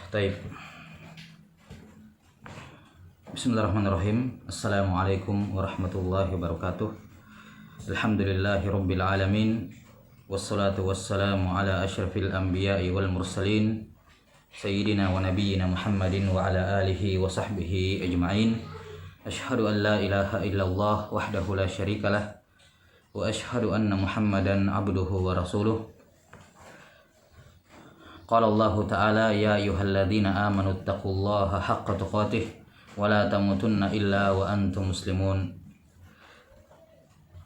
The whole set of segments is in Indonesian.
Taib. Bismillahirrahmanirrahim. Assalamualaikum warahmatullahi wabarakatuh. Alhamdulillahirabbil alamin. Wassalatu wassalamu ala asyrafil anbiya'i wal mursalin sayyidina wa nabiyyina Muhammadin wa ala alihi wa sahbihi ajma'in. Asyhadu an la ilaha illallah wahdahu la syarikalah wa asyhadu anna Muhammadan abduhu wa rasuluh. Qala Allah Ta'ala ya ayyuhalladzina amanu taqullaha haqqa tuqatih wa la tamutunna illa wa antum muslimun.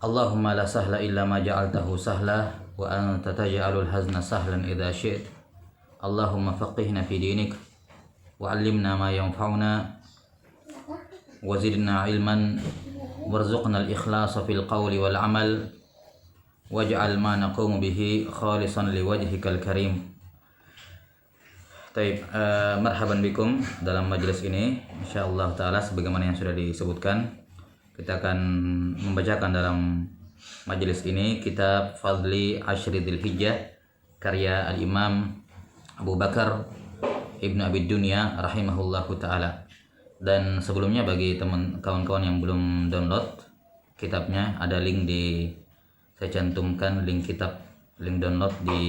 Allahumma la sahla illa ma ja'altahu sahla wa anta taj'alul hazna sahlan idza syi'ta. Allahumma faqihna fi dinik wa 'allimna ma yanfa'una wa zidna 'ilman warzuqna al-ikhlasa fil qawli wal 'amal waj'al ma naqumu bihi khalisan liwajhikal karim. Taib, marhaban bikum dalam majelis ini. Insyaallah taala sebagaimana yang sudah disebutkan, kita akan membacakan dalam majelis ini kitab Fadli Ashri Dzulhijjah karya Al-Imam Abu Bakar Ibnu Abi Dunya rahimahullahu taala. Dan sebelumnya bagi kawan-kawan yang belum download kitabnya, ada link saya cantumkan link download di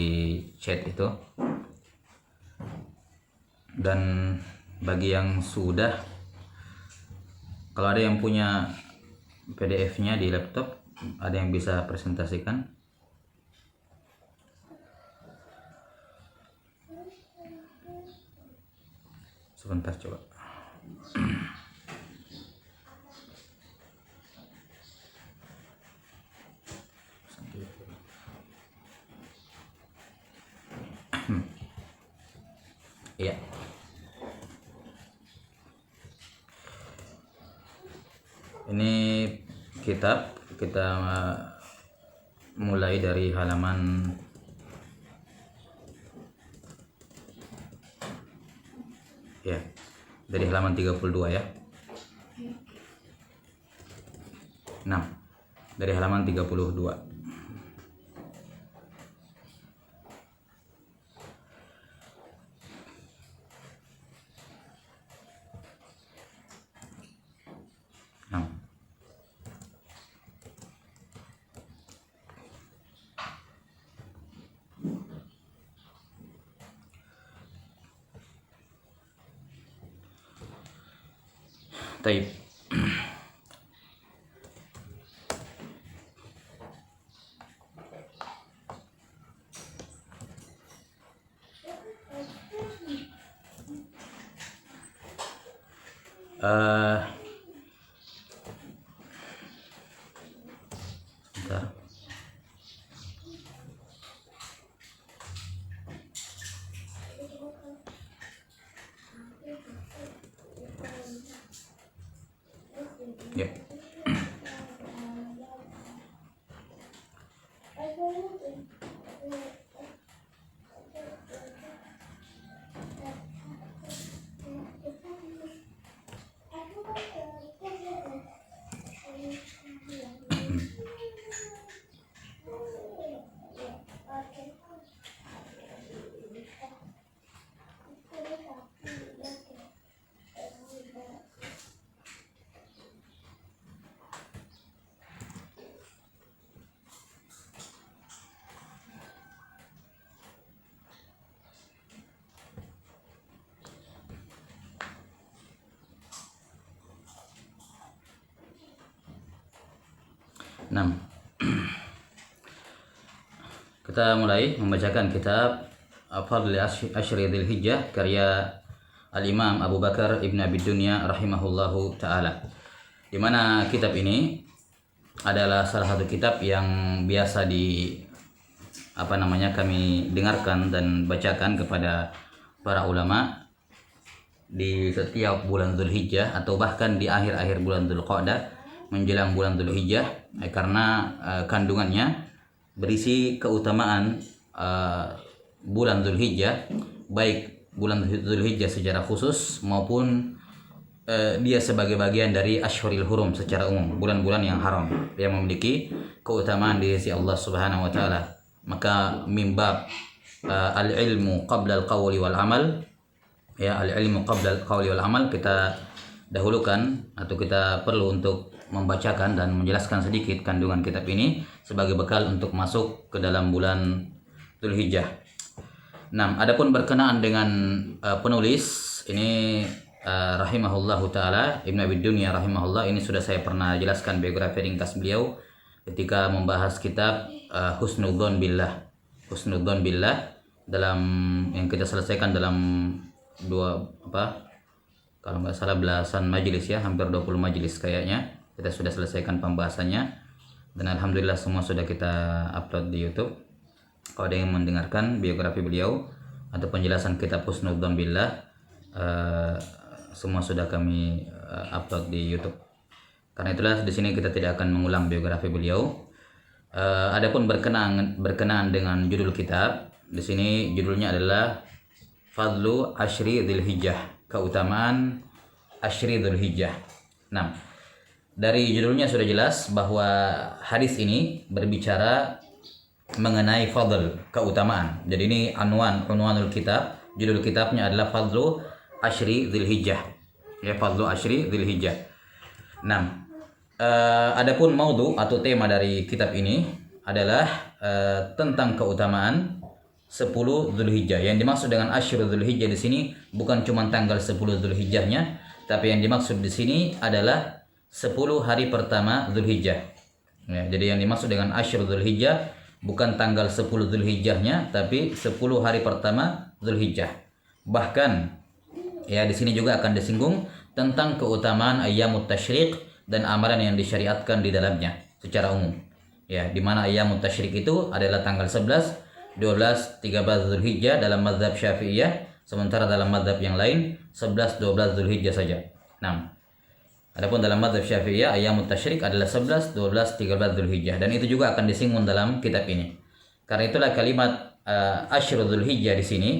chat itu. Dan bagi yang sudah, kalau ada yang punya PDF-nya di laptop, ada yang bisa presentasikan. Sebentar coba. Iya. Ini kitab kita mulai dari halaman dari halaman 32 ya. Nah, dari halaman 32. Taib. Sebentar. Ya. Nah, kita mulai membacakan kitab Fadli Ashri Dzulhijjah karya Al-Imam Abu Bakar Ibnu Abi Dunya rahimahullahu taala. Di mana kitab ini adalah salah satu kitab yang biasa kami dengarkan dan bacakan kepada para ulama di setiap bulan Dzulhijjah atau bahkan di akhir-akhir bulan Dzulqa'dah menjelang bulan Dzulhijjah, karena kandungannya berisi keutamaan bulan Dzulhijjah, baik bulan Dzulhijjah secara khusus maupun dia sebagai bagian dari Ashhuril Hurum secara umum, bulan-bulan yang haram yang memiliki keutamaan di sisi Allah Subhanahu wa taala. Maka mimbab al-ilmu qabla al-qawli wal amal, ya, al-ilmu qabla al-qawli wal amal, kita dahulukan atau kita perlu untuk membacakan dan menjelaskan sedikit kandungan kitab ini sebagai bekal untuk masuk ke dalam bulan Dzulhijjah. Nah, adapun berkenaan dengan penulis ini rahimahullahu taala, Ibnu Abi Dunya rahimahullah, ini sudah saya pernah jelaskan biografi ringkas beliau ketika membahas kitab Husnudzon Billah. Husnudzon Billah dalam yang kita selesaikan dalam kalau nggak salah belasan majelis ya, hampir 20 majelis kayaknya kita sudah selesaikan pembahasannya, dan alhamdulillah semua sudah kita upload di YouTube. Kalau ada yang mendengarkan biografi beliau atau penjelasan kitab Husnudzon Billah, semua sudah kami upload di YouTube. Karena itulah di sini kita tidak akan mengulang biografi beliau. Adapun berkenaan dengan judul kitab, di sini judulnya adalah Fadlu Ashri Dzulhijjah, keutamaan Ashri Dzulhijjah. Nah, dari judulnya sudah jelas bahwa hadis ini berbicara mengenai fadl, keutamaan. Jadi ini unwanul kitab, judul kitabnya adalah Fadlu Ashri Dzulhijjah. Ya, Fadlu Ashri Dzulhijjah. Nah, adapun maudhu atau tema dari kitab ini adalah tentang keutamaan 10 Dzulhijjah. Yang dimaksud dengan Ashru Dzulhijjah di sini bukan cuma tanggal 10 Dzulhijjahnya, tapi yang dimaksud di sini adalah 10 hari pertama Dzulhijjah. Ya, jadi yang dimaksud dengan Ashru Dzulhijjah bukan tanggal 10 Dzulhijjahnya, tapi 10 hari pertama Dzulhijjah. Bahkan ya di sini juga akan disinggung tentang keutamaan ayyamut tasyriq dan amalan yang disyariatkan di dalamnya secara umum. Ya, di mana ayyamut tasyriq itu adalah tanggal 11, 12, 13 Dzulhijjah dalam mazhab Syafi'iyah, sementara dalam mazhab yang lain 11, 12 Dzulhijjah saja. Nah, adapun dalam mazhab Syafi'iyah ayyamut tasyriq adalah 11, 12, 13 Dzulhijjah, dan itu juga akan disinggung dalam kitab ini. Karena itulah kalimat Ashru Dzulhijjah di sini,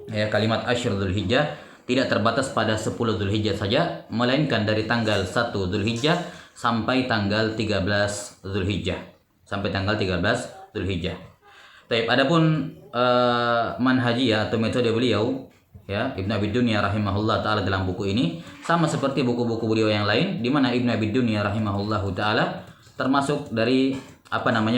ya, kalimat Ashru Dzulhijjah tidak terbatas pada 10 Dzulhijjah saja, melainkan dari tanggal 1 Dzulhijjah sampai tanggal 13 Dzulhijjah. Sampai tanggal 13 Dzulhijjah. Baik, adapun manhajiyah atau metode beliau, ya, Ibnu Abi Dunya rahimahullah taala dalam buku ini sama seperti buku-buku beliau yang lain, di mana Ibnu Abi Dunya rahimahullahu taala termasuk dari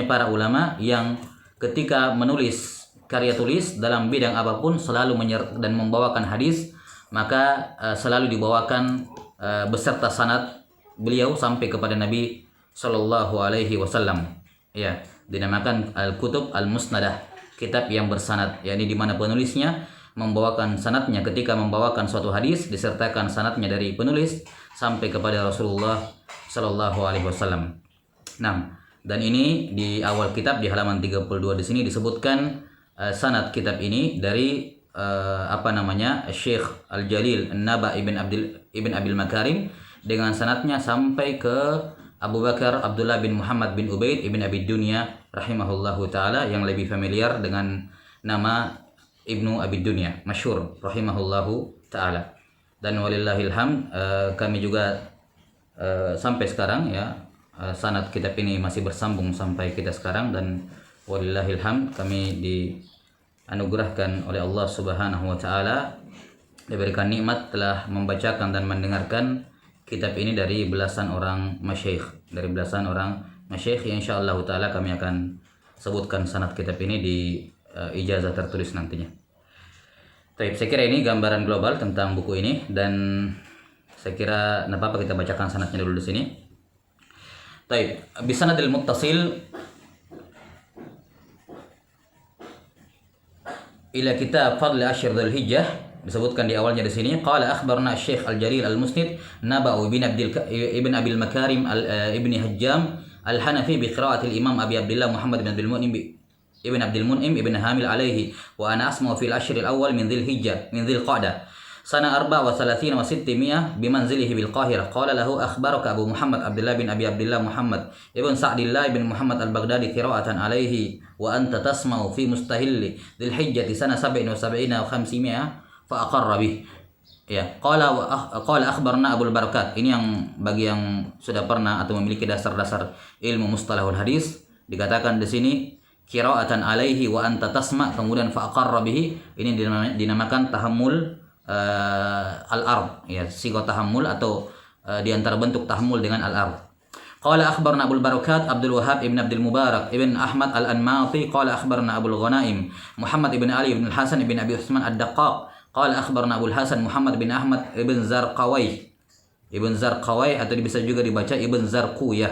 para ulama yang ketika menulis karya tulis dalam bidang apapun selalu dan membawakan hadis, maka selalu dibawakan beserta sanad beliau sampai kepada Nabi Shallallahu Alaihi Wasallam. Ya, dinamakan Al-Kutub Al-Musnadah, kitab yang bersanad, yakni di mana penulisnya membawakan sanadnya ketika membawakan suatu hadis, disertakan sanadnya dari penulis sampai kepada Rasulullah Shallallahu Alaihi Wasallam. Nah, dan ini di awal kitab di halaman 32 di sini disebutkan sanad kitab ini dari Syekh Al-Jalil An-Naba ibn Abil Makarim dengan sanadnya sampai ke Abu Bakar Abdullah bin Muhammad bin Ubaid ibn Abi Dunya rahimahullahu taala, yang lebih familiar dengan nama Ibnu Abi Dunya, masyhur rahimahullahu taala. Dan walillahil hamd, kami juga sampai sekarang ya, sanad kitab ini masih bersambung sampai kita sekarang, dan walillahil hamd kami dianugerahkan oleh Allah Subhanahu wa taala, diberikan nikmat telah membacakan dan mendengarkan kitab ini dari belasan orang masyayikh, yang insyaallah taala kami akan sebutkan sanad kitab ini di ijazah tertulis nantinya. Baik, saya kira ini gambaran global tentang buku ini, dan saya kira enggak apa-apa kita bacakan sanadnya dulu di sini. Baik, bisanadil muttasil ila kitab Fadl Ashri Dzulhijjah, disebutkan di awalnya di sini, qala akhbarna Syekh Al-Jalil Al-Musnid Naba'u ibn Abil Makarim ibn Hajjam Al-Hanafi bi qira'ati al-Imam Abi Abdullah Muhammad bin Abdul Mun'im ibn Hamil alaihi wa ana asma'u fil ashr al-awwal min Dhil Qa'dah sana 34 wa 600 bimanzilihi bil Qahirah. Qala lahu akhbaraka Abu Muhammad Abdullah bin Abi Abdullah Muhammad ibn Sa'dillah ibn Muhammad al-Baghdadi qira'atan alaihi wa anta tasma'u fi mustahilli Dhil Hijjah sana 77 wa 500 fa aqarra bih. Ya, qala akhbarna Abul Barakat. Ini yang bagi yang sudah pernah atau memiliki dasar-dasar ilmu mustalahul hadis, dikatakan di sini qira'atan alaihi wa anta tasma, kemudian fa aqarra bihi, ini dinamakan tahammul al-ard, ya, sigo tahammul atau di antara bentuk tahammul dengan al-ard. Qala akhbarna Abdul Barakat Abdul Wahhab ibn Abdul Mubarak ibn Ahmad al-Anmati qala akhbarna Abul Ghanaim Muhammad ibn Ali ibn Hasan ibn Abi Utsman ad-Daqqaq qala akhbarna Abul Hasan Muhammad bin Ahmad ibn Zarqawai atau bisa juga dibaca ibn Zarquyah,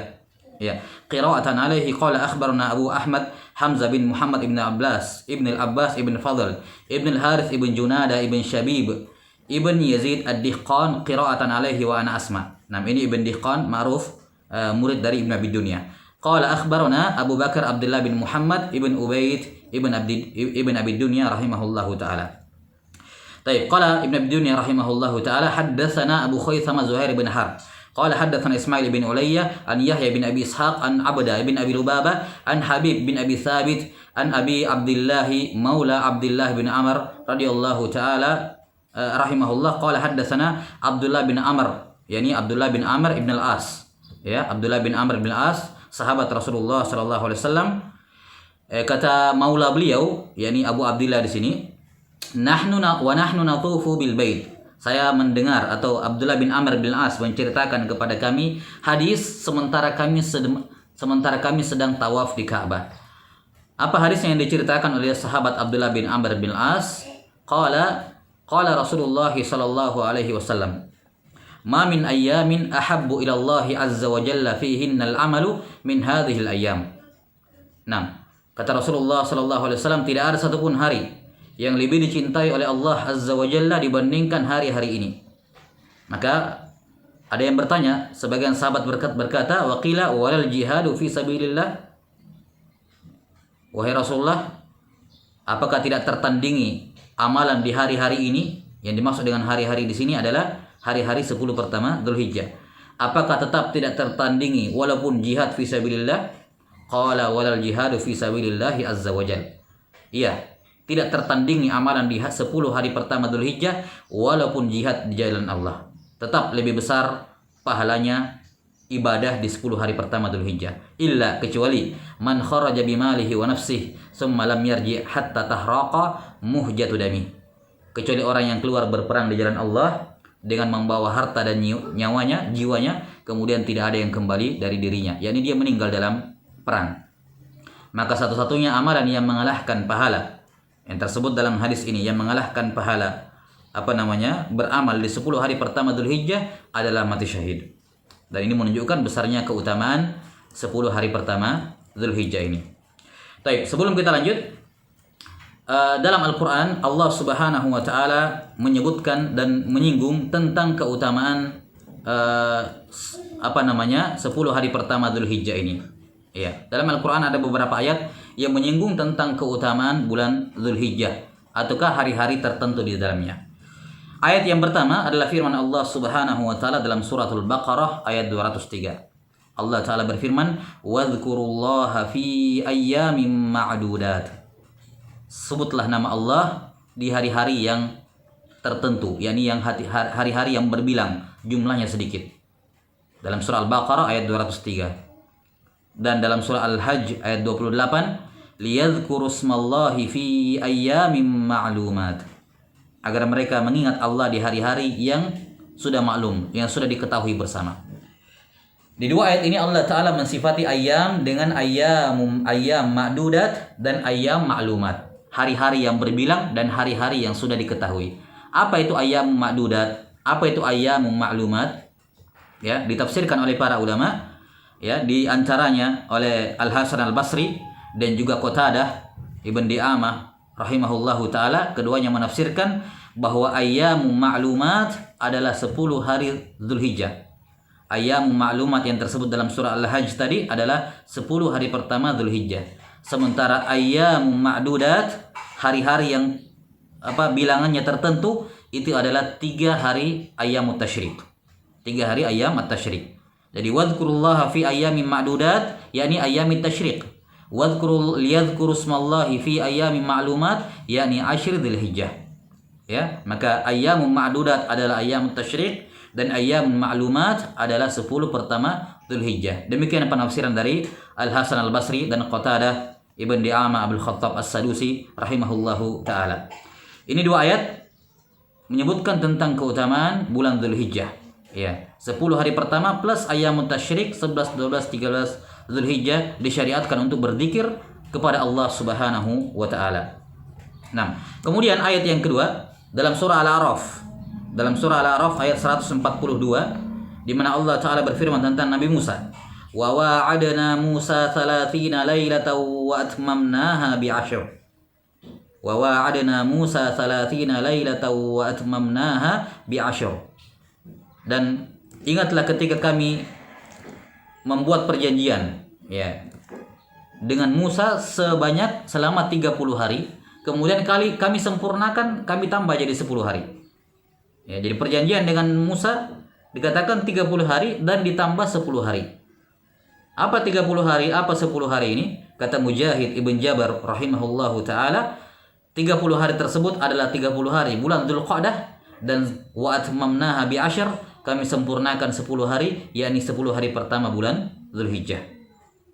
ya, qira'atan alaihi qala akhbarna Abu Ahmad Hamzah bin Muhammad ibn Abbas ibn al-Abbas ibn Fadl ibn al-Harith ibn Junada ibn Shabib ibn Yazid ad-Dihqan qira'atan alaihi wa ana asma. Nah, ini Ibn Dihqan ma'ruf, murid dari Ibn Abi Dunya. Qala akhbarana Abu Bakar Abdullah bin Muhammad ibn Ubaid ibn Abi Dunya rahimahullahu taala. Baik, qala Ibn Abi Dunya rahimahullahu taala haddatsana Abu Khaythama Zuhair bin Harb. Qala haddatsana Ismail bin Ulayya an Yahya bin Abi Ishaq an Abda bin Abi Lubabah an Habib bin Abi Thabit an Abi Abdullah maula Abdullah bin Amr radhiyallahu taala rahimahullah qala haddatsana Abdullah bin Amr, yakni Abdullah bin Amr ibn al-As. Ya, Abdullah bin Amr bin As, sahabat Rasulullah sallallahu alaihi wasallam. Kata maula beliau, yakni Abu Abdullah di sini, nahnu natufu bil bait. Saya mendengar atau Abdullah bin Amr bin As menceritakan kepada kami hadis sementara kami sedang tawaf di Ka'bah. Apa hadis yang diceritakan oleh sahabat Abdullah bin Amr bin As? Qala Rasulullah sallallahu alaihi wasallam, ma min ayyamin ahabbu ila Allah azza wa jalla fihinna al-amalu min hadhihi al-ayyam. Nah, kata Rasulullah sallallahu alaihi wasallam, tidak ada satupun hari yang lebih dicintai oleh Allah azza wa jalla dibandingkan hari-hari ini. Maka ada yang bertanya, sebagian sahabat berkata, wa qila walal jihadu fi sabilillah. Wahai Rasulullah, apakah tidak tertandingi amalan di hari-hari ini? Yang dimaksud dengan hari-hari di sini adalah hari-hari 10 pertama Dzulhijjah. Apakah tetap tidak tertandingi walaupun jihad fi sabilillah? Qala walal jihadu fi sabilillah azza wajal. Iya, tidak tertandingi amalan di 10 hari pertama Dzulhijjah walaupun jihad di jalan Allah. Tetap lebih besar pahalanya ibadah di 10 hari pertama Dzulhijjah. Illa, kecuali man kharaja bimalihi wa nafsihi summa lam yarji hatta tahraqa muhjatu dami. Kecuali orang yang keluar berperang di jalan Allah dengan membawa harta dan nyawanya, jiwanya, kemudian tidak ada yang kembali dari dirinya, yakni dia meninggal dalam perang. Maka satu-satunya amalan yang mengalahkan pahala yang tersebut dalam hadis ini, yang mengalahkan pahala beramal di 10 hari pertama Dzulhijjah adalah mati syahid. Dan ini menunjukkan besarnya keutamaan 10 hari pertama Dzulhijjah ini. Baik, sebelum kita lanjut, dalam Al-Quran Allah Subhanahu wa Ta'ala menyebutkan dan menyinggung tentang keutamaan 10 hari pertama Dzulhijjah ini. Ya, dalam Al-Quran ada beberapa ayat yang menyinggung tentang keutamaan bulan Dzulhijjah ataukah hari-hari tertentu di dalamnya. Ayat yang pertama adalah firman Allah Subhanahu wa Ta'ala dalam suratul Baqarah ayat 203. Allah Ta'ala berfirman, "Wadhkurullaha fi ayyamin ma'dudat." Sebutlah nama Allah di hari-hari yang tertentu, yakni yang hari-hari yang berbilang, jumlahnya sedikit. Dalam surah Al-Baqarah ayat 203. Dan dalam surah Al-Hajj ayat 28, liyadhkuru smallahi fi ayyamin ma'lumat. Agar mereka mengingat Allah di hari-hari yang sudah maklum, yang sudah diketahui bersama. Di dua ayat ini Allah Ta'ala mensifati ayyam dengan ayyam ma'dudat dan ayyam ma'lumat. Hari-hari yang berbilang dan hari-hari yang sudah diketahui. Apa itu ayyam ma'dudat? Apa itu ayyam ma'lumat? Ya, ditafsirkan oleh para ulama, ya, di antaranya oleh Al-Hasan Al-Basri dan juga Qatadah Ibn Di'amah rahimahullahu taala. Keduanya menafsirkan bahwa ayyam ma'lumat adalah 10 hari Dzulhijjah. Ayyam ma'lumat yang tersebut dalam surah Al-Hajj tadi adalah 10 hari pertama Dzulhijjah. Sementara ayyam ma'dudat, hari-hari yang bilangannya tertentu, itu adalah 3 hari ayyamut tasyrik. 3 hari ayyam at-tasyrik. Jadi wadhkurullaha fi ayyamin ma'dudat, yakni ayyamit tasyrik. Liyadhkuru smallahi fi ayyamin ma'lumat, yakni 10 Dzulhijjah. Ya, maka ayyamun ma'dudat adalah ayyamut tasyrik dan ayyamun ma'lumat adalah 10 pertama Dzulhijjah. Demikian penafsiran dari Al-Hasan Al-Basri dan Qatadah Ibn Di'amah Abdul Khattab As-Sadusi rahimahullahu taala. Ini dua ayat menyebutkan tentang keutamaan bulan Dzulhijjah. Ya, 10 hari pertama plus ayyamut tasyrik 11, 12, 13 Dzulhijjah disyariatkan untuk berzikir kepada Allah Subhanahu wa taala. Nah, kemudian ayat yang kedua dalam surah Al-A'raf. Dalam surah Al-A'raf ayat 142 di mana Allah taala berfirman tentang Nabi Musa. Wa wa'adna Musa 30 lailatan wa atmamnaha bi'ashr. Wa wa'adna Musa 30 lailatan wa atmamnaha bi'ashr. Dan ingatlah ketika kami membuat perjanjian ya dengan Musa selama 30 hari, kemudian kami sempurnakan, kami tambah jadi 10 hari. Ya, jadi perjanjian dengan Musa dikatakan 30 hari dan ditambah 10 hari. Apa 30 hari, apa 10 hari ini? Kata Mujahid Ibn Jabar rahimahullahu taala, 30 hari tersebut adalah 30 hari bulan Dzulqa'dah, dan wa atmamnaha bi asyr, kami sempurnakan 10 hari, yakni 10 hari pertama bulan Dzulhijjah.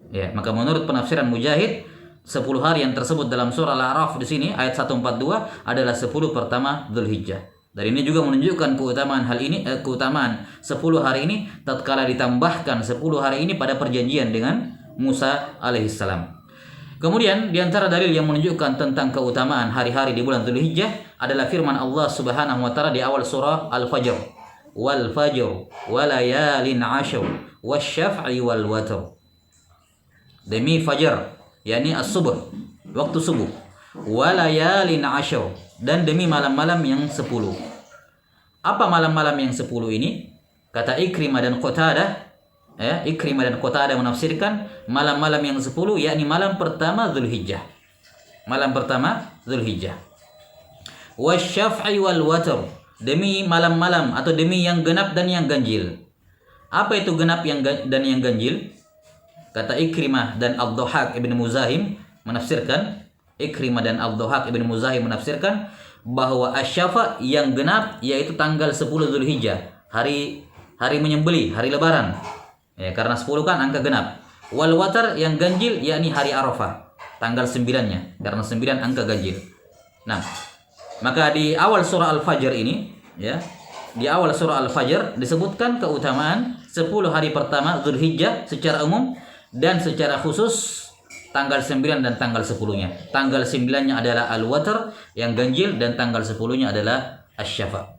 Ya, maka menurut penafsiran Mujahid, 10 hari yang tersebut dalam surah Al-A'raf di sini ayat 142 adalah 10 pertama Dzulhijjah. Dan ini juga menunjukkan keutamaan keutamaan 10 hari ini tatkala ditambahkan 10 hari ini pada perjanjian dengan Musa alaihissalam. Kemudian di antara dalil yang menunjukkan tentang keutamaan hari-hari di bulan Dzulhijjah adalah firman Allah Subhanahu wa taala di awal surah Al-Fajr. Wal fajr walayalin ashr wasyaf'i wal watr. Demi fajar, yakni as-subuh, waktu subuh. Walayalin ashr, dan demi malam-malam yang 10. Apa malam-malam yang 10 ini? Kata Ikrimah dan Qatadah, ya, Ikrimah dan Qatadah menafsirkan malam-malam yang 10 yakni malam pertama Dzulhijjah. Malam pertama Dzulhijjah. Wasyaf'i wal watr, demi malam-malam atau demi yang genap dan yang ganjil. Apa itu genap dan yang ganjil? Kata Ikrimah dan Ad-Dhahhak Ibn Muzahim menafsirkan, Ikrimah dan Ad-Dhahhak Ibn Muzahim menafsirkan bahwa asyafa yang genap yaitu tanggal 10 Dzulhijjah, hari menyembelih, hari lebaran. Ya, karena 10 kan angka genap. Wal watar yang ganjil yakni hari Arafah, tanggal 9-nya, karena 9 angka ganjil. Nah, maka di awal surah Al-Fajr ini, ya, di awal surah Al-Fajr disebutkan keutamaan 10 hari pertama Dzulhijjah secara umum, dan secara khusus tanggal 9 dan tanggal 10-nya. Tanggal 9-nya adalah Al-Watr yang ganjil, dan tanggal 10-nya adalah Asy-Syafa'.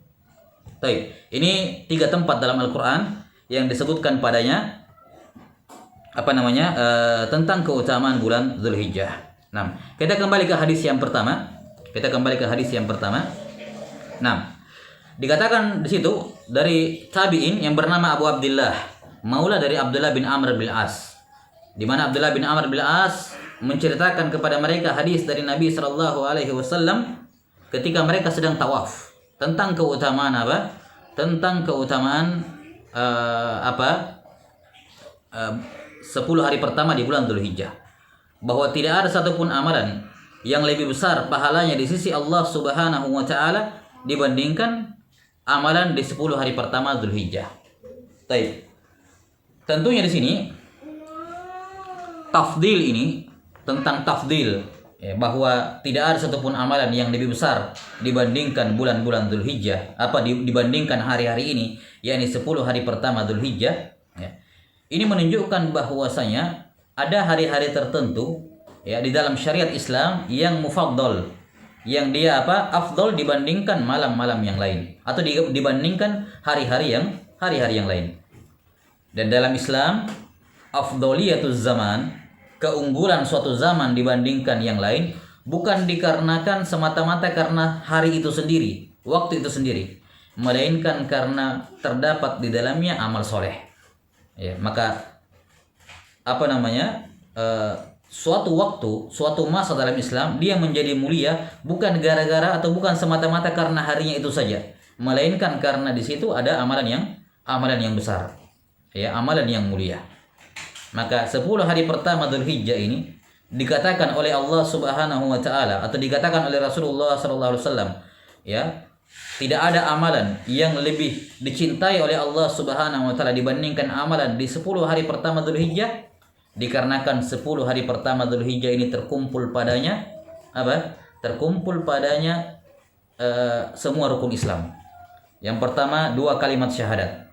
Baik, ini 3 tempat dalam Al-Qur'an yang disebutkan padanya tentang keutamaan bulan Dzulhijjah. Nah, kita kembali ke hadis yang pertama. Nah, dikatakan di situ dari tabi'in yang bernama Abu Abdullah, maula dari Abdullah bin Amr bin As, di mana Abdullah bin Amr bin As menceritakan kepada mereka hadis dari Nabi sallallahu alaihi wasallam ketika mereka sedang tawaf tentang keutamaan apa? Tentang keutamaan 10 hari pertama di bulan Dzulhijjah, bahwa tidak ada satupun amalan yang lebih besar pahalanya di sisi Allah Subhanahu wa taala dibandingkan amalan di 10 hari pertama Dzulhijjah. Baik. Tentunya di sini tafdil ini, tentang tafdil, ya, bahwa tidak ada satupun amalan yang lebih besar dibandingkan bulan-bulan Dzulhijjah, dibandingkan hari-hari ini, yakni 10 hari pertama Dzulhijjah, ya. Ini menunjukkan bahwasanya ada hari-hari tertentu, ya, di dalam syariat Islam yang mufaddal, yang dia afdal dibandingkan malam-malam yang lain, atau dibandingkan hari-hari yang lain. Dan dalam Islam, afdaliyatuz zaman, keunggulan suatu zaman dibandingkan yang lain, bukan dikarenakan semata-mata karena hari itu sendiri, waktu itu sendiri, melainkan karena terdapat di dalamnya amal soleh. Ya, maka suatu waktu, suatu masa dalam Islam dia menjadi mulia bukan gara-gara atau bukan semata-mata karena harinya itu saja, melainkan karena di situ ada amalan yang besar, ya, amalan yang mulia. Maka 10 hari pertama Dzulhijjah ini dikatakan oleh Allah Subhanahu wa taala, atau dikatakan oleh Rasulullah sallallahu alaihi wasallam, ya, tidak ada amalan yang lebih dicintai oleh Allah Subhanahu wa taala dibandingkan amalan di 10 hari pertama Dzulhijjah, dikarenakan 10 hari pertama Dzulhijjah ini terkumpul padanya semua rukun Islam. Yang pertama 2 kalimat syahadat.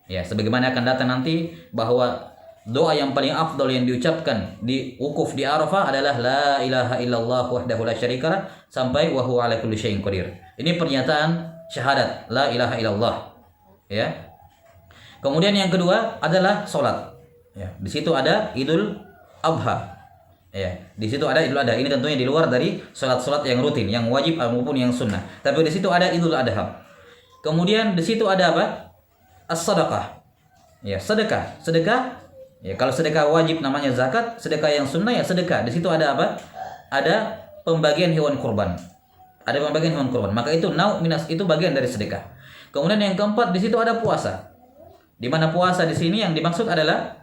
Ya, sebagaimana akan datang nanti bahwa doa yang paling afdal yang diucapkan di wukuf di Arafah adalah la ilaha illallah wahdahu la syarikalah sampai wa huwa ala kulli syai'in qadir. Ini pernyataan syahadat la ilaha illallah. Ya. Kemudian yang kedua adalah salat. Ya, di situ ada Idul Adha. Ya, di situ ada Idul Adha. Ini tentunya di luar dari salat-salat yang rutin, yang wajib maupun yang sunnah. Tapi di situ ada Idul Adha. Kemudian di situ ada apa? As-sadaqah. Ya, sedekah. Sedekah. Ya, kalau sedekah wajib namanya zakat, sedekah yang sunnah ya sedekah. Di situ ada apa? Ada pembagian hewan kurban. Ada pembagian hewan kurban. Maka itu minas itu bagian dari sedekah. Kemudian yang keempat di situ ada puasa. Di mana puasa di sini yang dimaksud adalah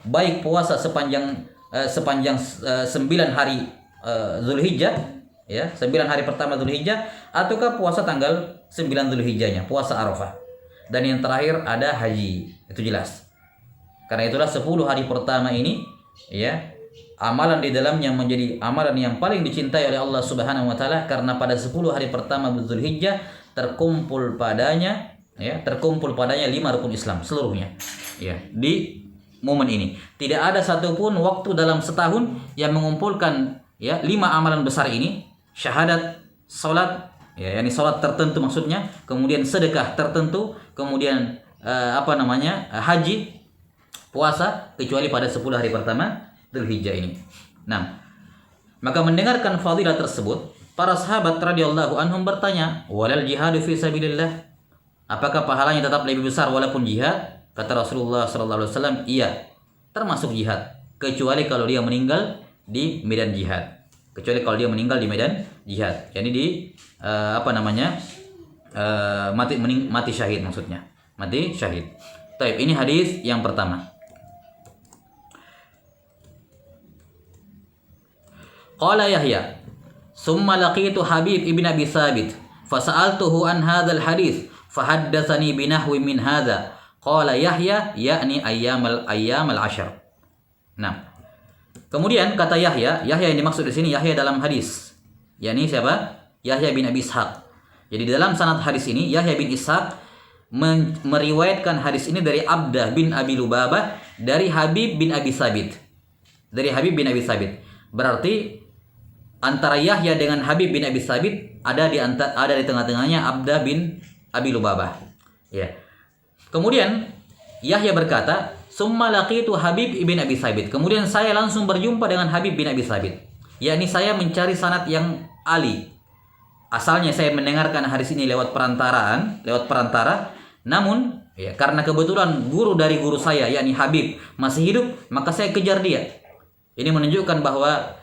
baik puasa sepanjang 9 hari Zulhijjah, ya, 9 hari pertama Zulhijjah, ataukah puasa tanggal 9 Zulhijjahnya, puasa Arafah. Dan yang terakhir ada haji, itu jelas. Karena itulah 10 hari pertama ini, ya, amalan di dalamnya menjadi amalan yang paling dicintai oleh Allah Subhanahu wa taala, karena pada 10 hari pertama Zulhijjah terkumpul padanya 5 rukun Islam seluruhnya. Ya, di momen ini tidak ada satupun waktu dalam setahun yang mengumpulkan 5 amalan besar ini, syahadat, salat, ya, yakni salat tertentu maksudnya, kemudian sedekah tertentu, kemudian haji, puasa, kecuali pada 10 hari pertama Dzulhijjah ini. Nah, maka mendengarkan fadilah tersebut, para sahabat radhiyallahu anhum bertanya, "Walal jihadu fi sabilillah?" Apakah pahalanya tetap lebih besar walaupun jihad? Kata Rasulullah sallallahu alaihi wasallam, "Iya, termasuk jihad, kecuali kalau dia meninggal di medan jihad." Kecuali kalau dia meninggal di medan jihad. Jadi di mati syahid maksudnya. Mati syahid. Baik, ini hadis yang pertama. Qala Yahya, "Summa laqitu Habib ibn Abi Thabit, fasa'altuhu an hadzal hadis, fahaddatsani binahwi min hadza." Qala Yahya, yakni ayyamal 'ashr. Nah, kemudian kata Yahya yang dimaksud di sini Yahya dalam hadis. Yakni siapa? Yahya bin Abi Ishaq. Jadi dalam sanad hadis ini Yahya bin Ishaq meriwayatkan hadis ini dari Abdah bin Abi Lubabah dari Habib bin Abi Thabit. Dari Habib bin Abi Thabit. Berarti antara Yahya dengan Habib bin Abi Thabit ada di tengah-tengahnya Abdah bin Abi Lubabah. Ya. Kemudian Yahya berkata, "Summa laqitu Habib ibn Abi Thabit." Kemudian saya langsung berjumpa dengan Habib bin Abi Thabit. Yakni saya mencari sanad yang ali. Asalnya saya mendengarkan hadis ini lewat perantara, namun karena kebetulan guru dari guru saya yakni Habib masih hidup, maka saya kejar dia. Ini menunjukkan bahwa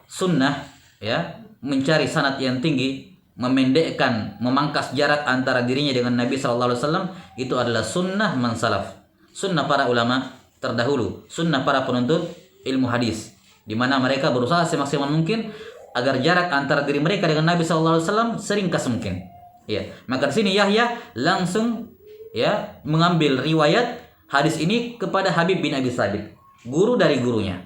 sunnah mencari sanad yang tinggi, memangkas jarak antara dirinya dengan Nabi sallallahu alaihi wasallam, itu adalah sunnah man salaf. Sunnah para ulama terdahulu, sunnah para penuntut ilmu hadis, di mana mereka berusaha semaksimal mungkin agar jarak antara diri mereka dengan Nabi sallallahu alaihi wasallam seringkas mungkin. Ya, maka di sini Yahya langsung mengambil riwayat hadis ini kepada Habib bin Abi Thabit, guru dari gurunya.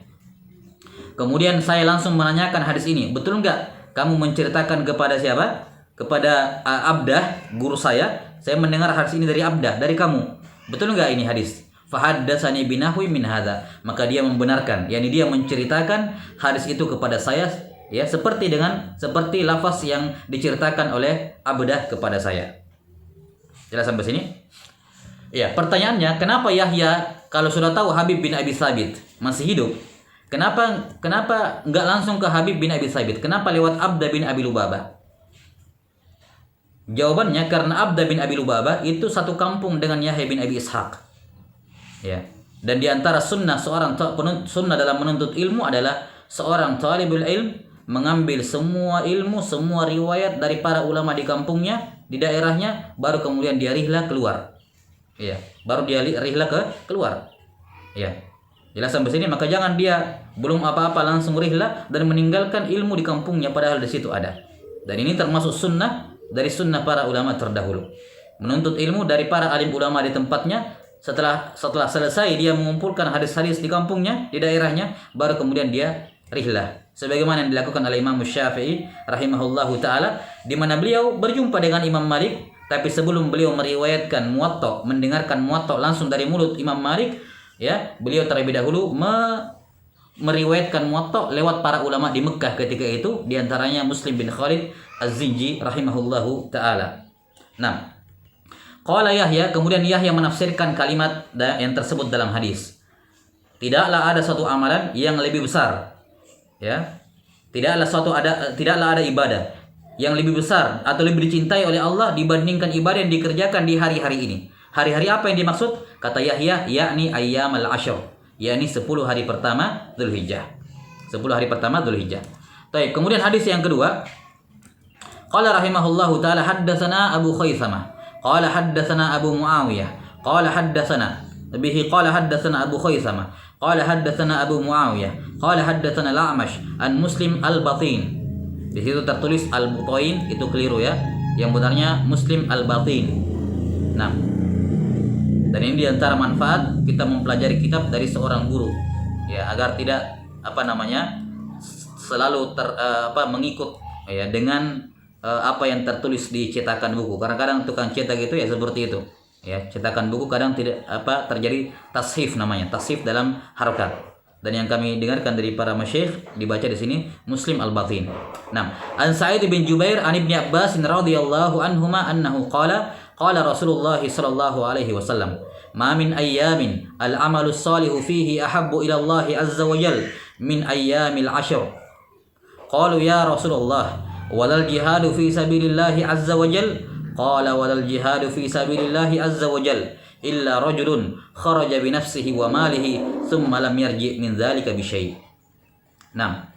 Kemudian saya langsung menanyakan hadis ini, "Betul enggak kamu menceritakan kepada siapa? Kepada Abdah, guru saya mendengar hadis ini dari Abdah, dari kamu. Betul enggak ini hadis?" Fahaddatsani binahwi min hadza. Maka dia membenarkan, yakni dia menceritakan hadis itu kepada saya seperti lafaz yang diceritakan oleh Abdah kepada saya. Jelas sampai sini? Ya, pertanyaannya, kenapa Yahya kalau sudah tahu Habib bin Abi Thabit masih hidup, kenapa enggak langsung ke Habib bin Abi Thabit? Kenapa lewat Abdah bin Abi Lubabah? Jawabannya karena Abdah bin Abi Lubabah itu satu kampung dengan Yahya bin Abi Ishaq. Ya. Dan di antara sunnah sunnah dalam menuntut ilmu adalah seorang talibul ilm mengambil semua ilmu, semua riwayat dari para ulama di kampungnya, di daerahnya, baru kemudian dia rihlah keluar. Ya, baru dia rihlah keluar. Ya. Jelas sampai sini, maka jangan dia belum apa-apa langsung rihlah dan meninggalkan ilmu di kampungnya padahal di situ ada. Dan ini termasuk sunnah dari sunnah para ulama terdahulu. Menuntut ilmu dari para alim ulama di tempatnya, setelah selesai dia mengumpulkan hadis-hadis di kampungnya, di daerahnya, baru kemudian dia rihlah sebagaimana yang dilakukan oleh Imam Syafi'i rahimahullahu taala, di mana beliau berjumpa dengan Imam Malik, tapi sebelum beliau meriwayatkan Muwatta, mendengarkan Muwatta langsung dari mulut Imam Malik, ya, beliau terlebih dahulu meriwayatkan Muwatta lewat para ulama di Mekah ketika itu, di antaranya Muslim bin Khalid Az-Zinji rahimahullahu taala. Nah, qala Yahya, kemudian Yahya menafsirkan kalimat yang tersebut dalam hadis. Tidaklah ada suatu amalan yang lebih besar, ya. Tidaklah ada ibadah yang lebih besar atau lebih dicintai oleh Allah dibandingkan ibadah yang dikerjakan di hari-hari ini. Hari-hari apa yang dimaksud? Kata Yahya, yakni ayyamal ashr, yakni 10 hari pertama Dzulhijjah. 10 hari pertama Dzulhijjah. Baik, kemudian hadis yang kedua, qala rahimahullahu taala haddatsana Abu Khaitsamah qala haddatsana Abu Muawiyah qala haddatsana bihi qala haddatsana Abu Khaitsamah qala haddatsana Abu Muawiyah qala haddatsana Al-A'mash an Muslim Al-Batin. Di situ tertulis Al-Butain, itu keliru ya. Yang benarnya Muslim Al-Batin. Nah, dan ini diantara manfaat kita mempelajari kitab dari seorang guru, ya, agar tidak selalu mengikut, ya, dengan apa yang tertulis di cetakan buku. Karena kadang tukang cetak itu ya seperti itu, ya, cetakan buku kadang tidak terjadi tashif, namanya tashif dalam harokat. Dan yang kami dengarkan dari para masyayikh dibaca di sini Muslim Al-Batin. Nah, an Sa'id bin Jubair an Ibnu Abbas radhiyallahu anhuma annahu qala Rasulullah sallallahu alaihi wasallam, ma min ayyamin al-amalu salihu fihi ahabbu ila Allah azza wa jal min ayyamil ashr. Qalu ya Rasulullah, walal jihadu fi sabilillahi azza wa jal? Qala walal jihadu fi sabilillahi azza wa jal illa rajulun kharaja bi nafsihi wa malihi thumma lam yarji' min dzalika bi syai'. Nah,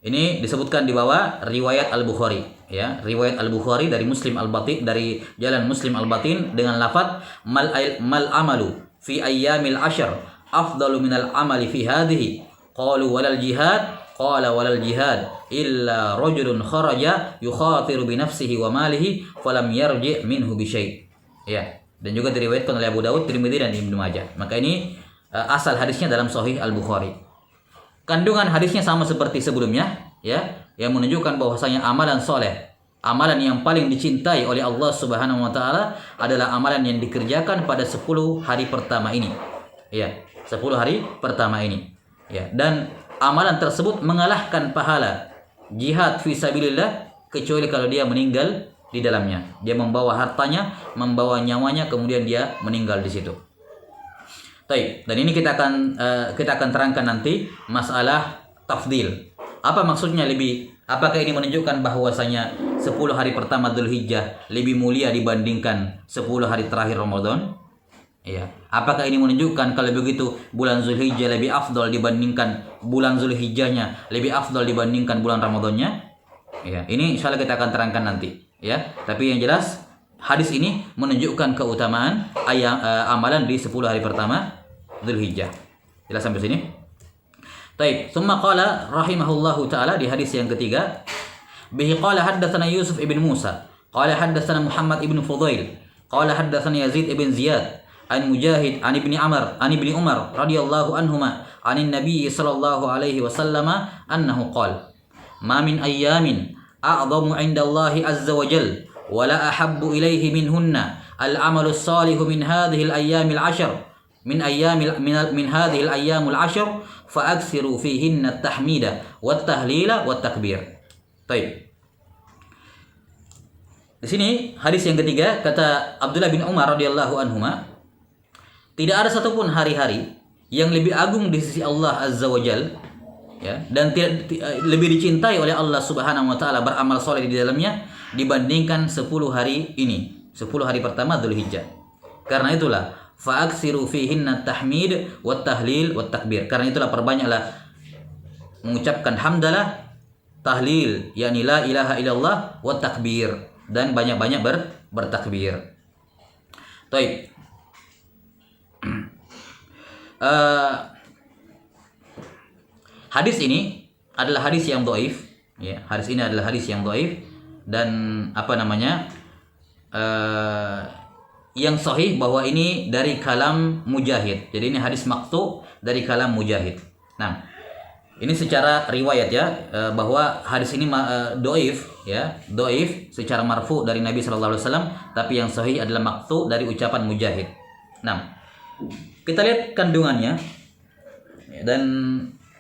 ini disebutkan di bawah riwayat Al-Bukhari, ya, riwayat Al-Bukhari dari Muslim Al-Batin, dari jalan Muslim Al-Batin dengan lafaz mal amalu fi ayyamil ashr afdalu minal amali fi hadhihi. Qalu walal jihad, qala walal jihad illa rajulun kharaja yukhatiru bi nafsihi wa malihi falam yarji' minhu bi syai'. Ya, dan juga diriwayatkan oleh Abu Dawud, Tirmidzi dan Ibnu Majah. Maka ini asal hadisnya dalam Sahih Al-Bukhari. Kandungan hadisnya sama seperti sebelumnya, ya, yang menunjukkan bahwasanya amalan soleh, amalan yang paling dicintai oleh Allah Subhanahu wa taala adalah amalan yang dikerjakan pada 10 hari pertama ini. Ya, 10 hari pertama ini. Ya, dan amalan tersebut mengalahkan pahala jihad fi sabilillah kecuali kalau dia meninggal di dalamnya. Dia membawa hartanya, membawa nyawanya, kemudian dia meninggal di situ. Baik, dan ini kita akan terangkan nanti masalah tafdil. Apa maksudnya lebih? Apakah ini menunjukkan bahwasanya 10 hari pertama Dzulhijjah lebih mulia dibandingkan 10 hari terakhir Ramadan? Ya. Apakah ini menunjukkan kalau begitu bulan Dzulhijjah lebih afdal dibandingkan bulan Dzulhijjahnya lebih afdal dibandingkan bulan Ramadannya? Ya, ini insyaallah kita akan terangkan nanti. Ya, tapi yang jelas hadis ini menunjukkan keutamaan amalan di 10 hari pertama Dzulhijjah. Jelas sampai sini? Baik, summa qala rahimahullahu taala di hadis yang ketiga, bihi qala haddatsana Yusuf ibn Musa, qala haddatsana Muhammad ibn Fudail, qala haddatsana Yazid ibn Ziyad, an Mujahid an Ibni Umar radhiyallahu anhuma, anin Nabi sallallahu alaihi wasallam annahu qala, ma min ayyamin a'zamu 'inda Allah azza wa jalla wa la ahabbu ilayhi minhunna al-'amalu as-salihu min hadhihi al-ayyamil 'ashr min hadhihi al-ayyamul 'ashr fa aksiru fihinna at-tahmida wat-tahlila wat-takbir. Baik. Di sini hadis yang ketiga, kata Abdullah bin Umar radhiyallahu anhuma, tidak ada satupun hari-hari yang lebih agung di sisi Allah azza wa jalla, ya, dan lebih dicintai oleh Allah Subhanahu wa taala beramal soleh di dalamnya dibandingkan 10 hari ini, 10 hari pertama Dzulhijjah. Karena itulah fa'aksiru fihinna tahmid wat tahlil wat takbir. Karena itulah perbanyaklah mengucapkan hamdalah, tahlil yakni la ilaha illallah wat takbir, dan banyak-banyak bertakbir. Baik. Hadis ini adalah hadis yang dhaif, ya. Hadis ini adalah hadis yang dhaif dan yang sahih bahwa ini dari kalam Mujahid. Jadi ini hadis maqtu dari kalam Mujahid. Nah, Ini secara riwayat ya, bahwa hadis ini doif ya, doif secara marfu dari Nabi Shallallahu Alaihi Wasallam, tapi yang sahih adalah maqtu dari ucapan Mujahid. Nah, kita lihat kandungannya dan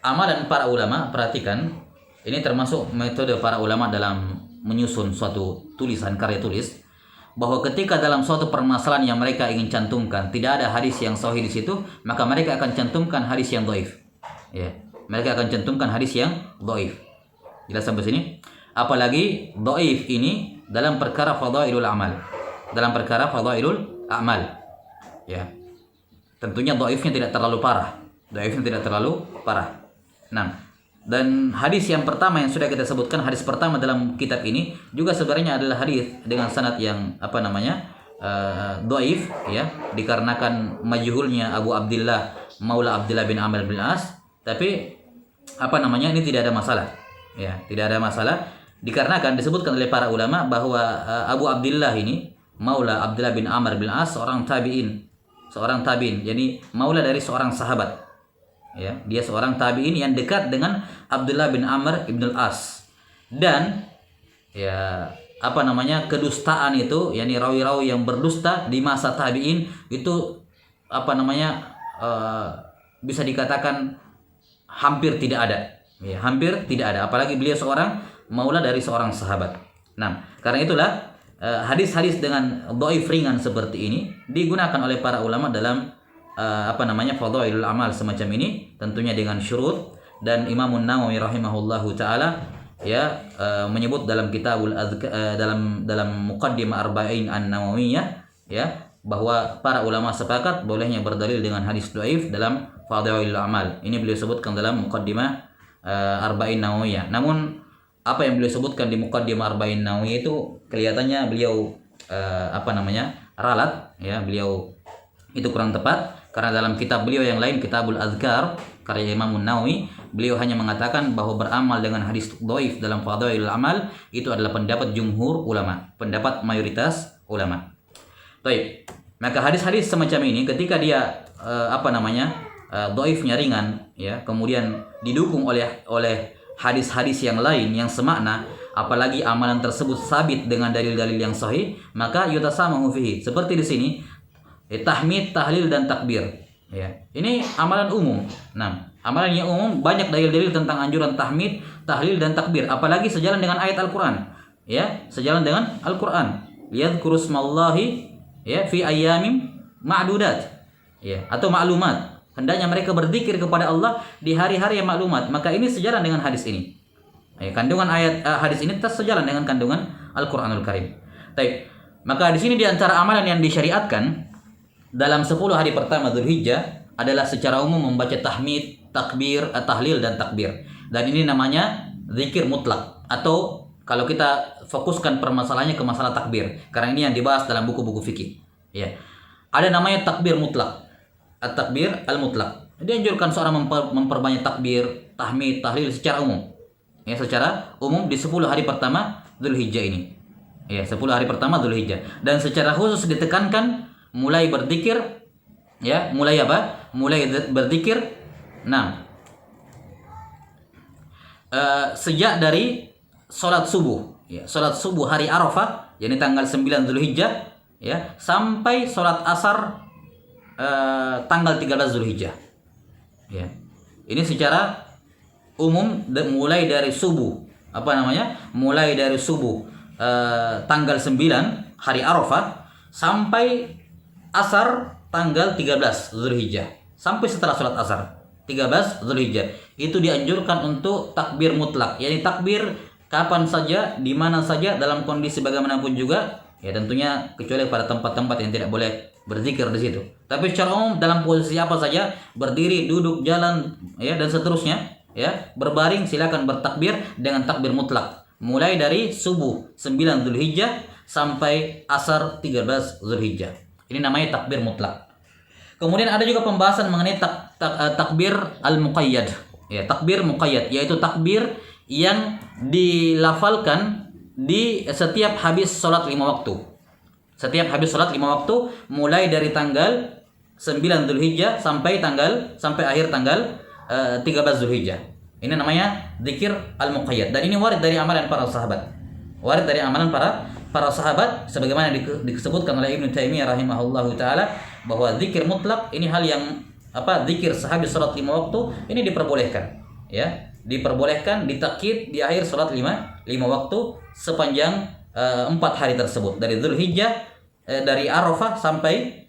amalan para ulama. Perhatikan, ini termasuk metode para ulama dalam menyusun suatu tulisan, karya tulis, bahwa ketika dalam suatu permasalahan yang mereka ingin cantumkan tidak ada hadis yang sahih di situ, maka mereka akan cantumkan hadis yang doif. Ya, mereka akan cantumkan hadis yang doif. Jelas sampai sini? Apalagi doif ini dalam perkara fadailul amal. Dalam perkara fadailul amal. Ya. Tentunya doifnya tidak terlalu parah. Doifnya tidak terlalu parah. Nah, dan hadis yang pertama yang sudah kita sebutkan, hadis pertama dalam kitab ini juga sebenarnya adalah hadis dengan sanad yang doif ya, dikarenakan majhulnya Abu Abdullah Maula Abdullah bin Amr bin As. Tapi ini tidak ada masalah ya, tidak ada masalah dikarenakan disebutkan oleh para ulama bahwa Abu Abdullah ini Maula Abdullah bin Amr bin As seorang tabi'in, jadi maula dari seorang sahabat ya, dia seorang tabi'in yang dekat dengan Abdullah bin Amr ibn al-As. Dan ya kedustaan itu, yakni rawi-rawi yang berdusta di masa tabi'in itu bisa dikatakan hampir tidak ada ya, hampir tidak ada, apalagi beliau seorang maula dari seorang sahabat. Nah, karena itulah hadis-hadis dengan dhaif ringan seperti ini digunakan oleh para ulama dalam fadhailul amal semacam ini, tentunya dengan syurut. Dan Imam Nawawi rahimahullahu taala ya menyebut dalam kitabul dalam muqaddimah arba'in an-nawawiyah ya, bahwa para ulama sepakat bolehnya berdalil dengan hadis dhaif dalam fadhailul amal. Ini beliau sebutkan dalam muqaddimah arba'in nawawiyah. Namun apa yang beliau sebutkan di muqaddimah arba'in nawawiyah itu kelihatannya beliau ralat ya, beliau itu kurang tepat, karena dalam kitab beliau yang lain, Kitabul Azkar karya Imam Nawawi, beliau hanya mengatakan bahwa beramal dengan hadis dhaif dalam fadhailul amal itu adalah pendapat jumhur ulama, pendapat mayoritas ulama. Baik, maka hadis-hadis semacam ini ketika dia dhaifnya ringan ya, kemudian didukung oleh hadis-hadis yang lain yang semakna, apalagi amalan tersebut sabit dengan dalil-dalil yang sahih, maka yutasamahu fihi. Seperti di sini tahmid, tahlil dan takbir ya. Ini amalan umum. Nah, amalan yang umum banyak dalil-dalil tentang anjuran tahmid, tahlil dan takbir, apalagi sejalan dengan ayat Al-Qur'an ya, sejalan dengan Al-Qur'an. Yadhkuru smallahi ya fi ayyamin ma'dudat ya, atau ma'lumat. Hendaknya mereka berzikir kepada Allah di hari-hari yang maklumat. Maka ini sejalan dengan hadis ini. Ya, kandungan ayat hadis ini tetap sejalan dengan kandungan Al-Qur'anul Karim. Baik. Maka di sini di antara amalan yang disyariatkan dalam 10 hari pertama Dzulhijjah adalah secara umum membaca tahmid, takbir, tahlil dan takbir. Dan ini namanya zikir mutlak, atau kalau kita fokuskan permasalahannya ke masalah takbir, karena ini yang dibahas dalam buku-buku fikih. Ya. Ada namanya takbir mutlak, at-takbir al-mutlak. Dianjurkan seorang memperbanyak takbir, tahmid, tahlil secara umum. Ya, secara umum di 10 hari pertama Dzulhijjah ini. Ya, 10 hari pertama Dzulhijjah. Dan secara khusus ditekankan mulai berzikir ya, mulai berzikir. Nah, sejak dari sholat subuh ya, sholat subuh hari Arafah, yakni tanggal 9 Dzulhijjah ya, sampai sholat asar tanggal 13 Dzulhijjah ya. Ini secara umum mulai dari subuh mulai dari subuh tanggal 9 hari Arafah sampai asar tanggal 13 Dzulhijjah, sampai setelah sholat asar 13 Dzulhijjah itu dianjurkan untuk takbir mutlak, yakni takbir kapan saja, di mana saja, dalam kondisi bagaimanapun juga ya, tentunya kecuali pada tempat-tempat yang tidak boleh berzikir di situ. Tapi secara umum dalam posisi apa saja, berdiri, duduk, jalan ya, dan seterusnya ya, berbaring, silakan bertakbir dengan takbir mutlak mulai dari subuh 9 Dzulhijjah sampai asar 13 Dzulhijjah. Ini namanya takbir mutlak. Kemudian ada juga pembahasan mengenai takbir al-muqayyad. Ya, takbir muqayyad yaitu takbir yang dilafalkan di setiap habis sholat 5 waktu. Setiap habis sholat 5 waktu mulai dari tanggal 9 Dzulhijjah sampai akhir tanggal 13 Dzulhijjah. Ini namanya zikir al-muqayyad, dan ini warid dari amalan para sahabat. Warid dari amalan para sahabat sebagaimana disebutkan oleh Ibnu Taimiyah rahimahullahu taala bahwa zikir mutlak ini hal yang zikir sehabis salat 5 waktu ini diperbolehkan, ya. Diperbolehkan ditakkid di akhir salat 5 waktu sepanjang 4 hari tersebut, dari Dzulhijjah, dari Arafah sampai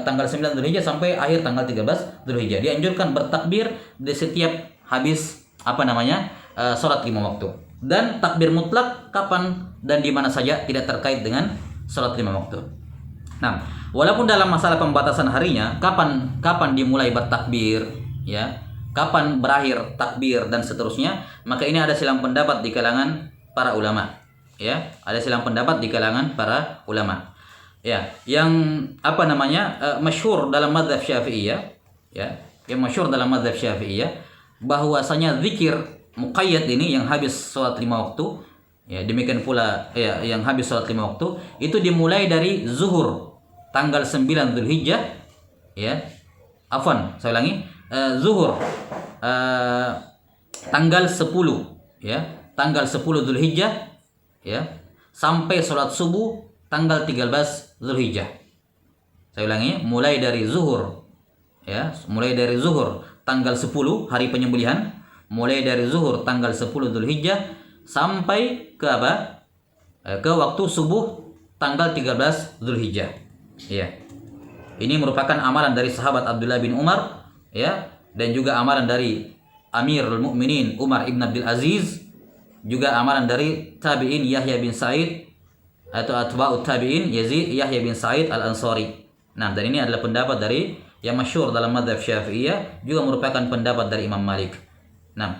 tanggal 9 Dzulhijjah sampai akhir tanggal 13 Dzulhijjah. Dianjurkan bertakbir di setiap habis salat 5 waktu. Dan takbir mutlak kapan dan di mana saja, tidak terkait dengan salat 5 waktu. Nah, walaupun dalam masalah pembatasan harinya, kapan dimulai bertakbir, ya, kapan berakhir takbir dan seterusnya, maka ini ada silang pendapat di kalangan para ulama, ya, ada silang pendapat di kalangan para ulama, ya, yang masyhur dalam mazhab Syafi'iyah, ya, yang masyhur dalam mazhab Syafi'iyah bahwasanya zikir muqayyad ini yang habis salat 5 waktu, ya, demikian pula ya yang habis salat 5 waktu itu dimulai dari zuhur tanggal 9 Dzulhijjah, ya. Saya ulangi, zuhur tanggal 10, ya, tanggal 10 Dzulhijjah, ya, sampai salat subuh tanggal 13 Dzulhijjah. Saya ulangi, mulai dari zuhur, ya, mulai dari zuhur tanggal 10 hari penyembelihan, mulai dari zuhur tanggal 10 Dzulhijjah sampai ke ke waktu subuh tanggal 13 Dzulhijjah, ya. Ini merupakan amalan dari sahabat Abdullah bin Umar, ya, dan juga amalan dari Amirul Mukminin Umar ibn Abdul Aziz, juga amalan dari tabi'in Yahya bin Sa'id atau atba'ut tabi'in Yahya bin Sa'id al-Ansari. Nah, dan ini adalah pendapat dari yang masyhur dalam mazhab Syafi'iyah, juga merupakan pendapat dari Imam Malik. Nah,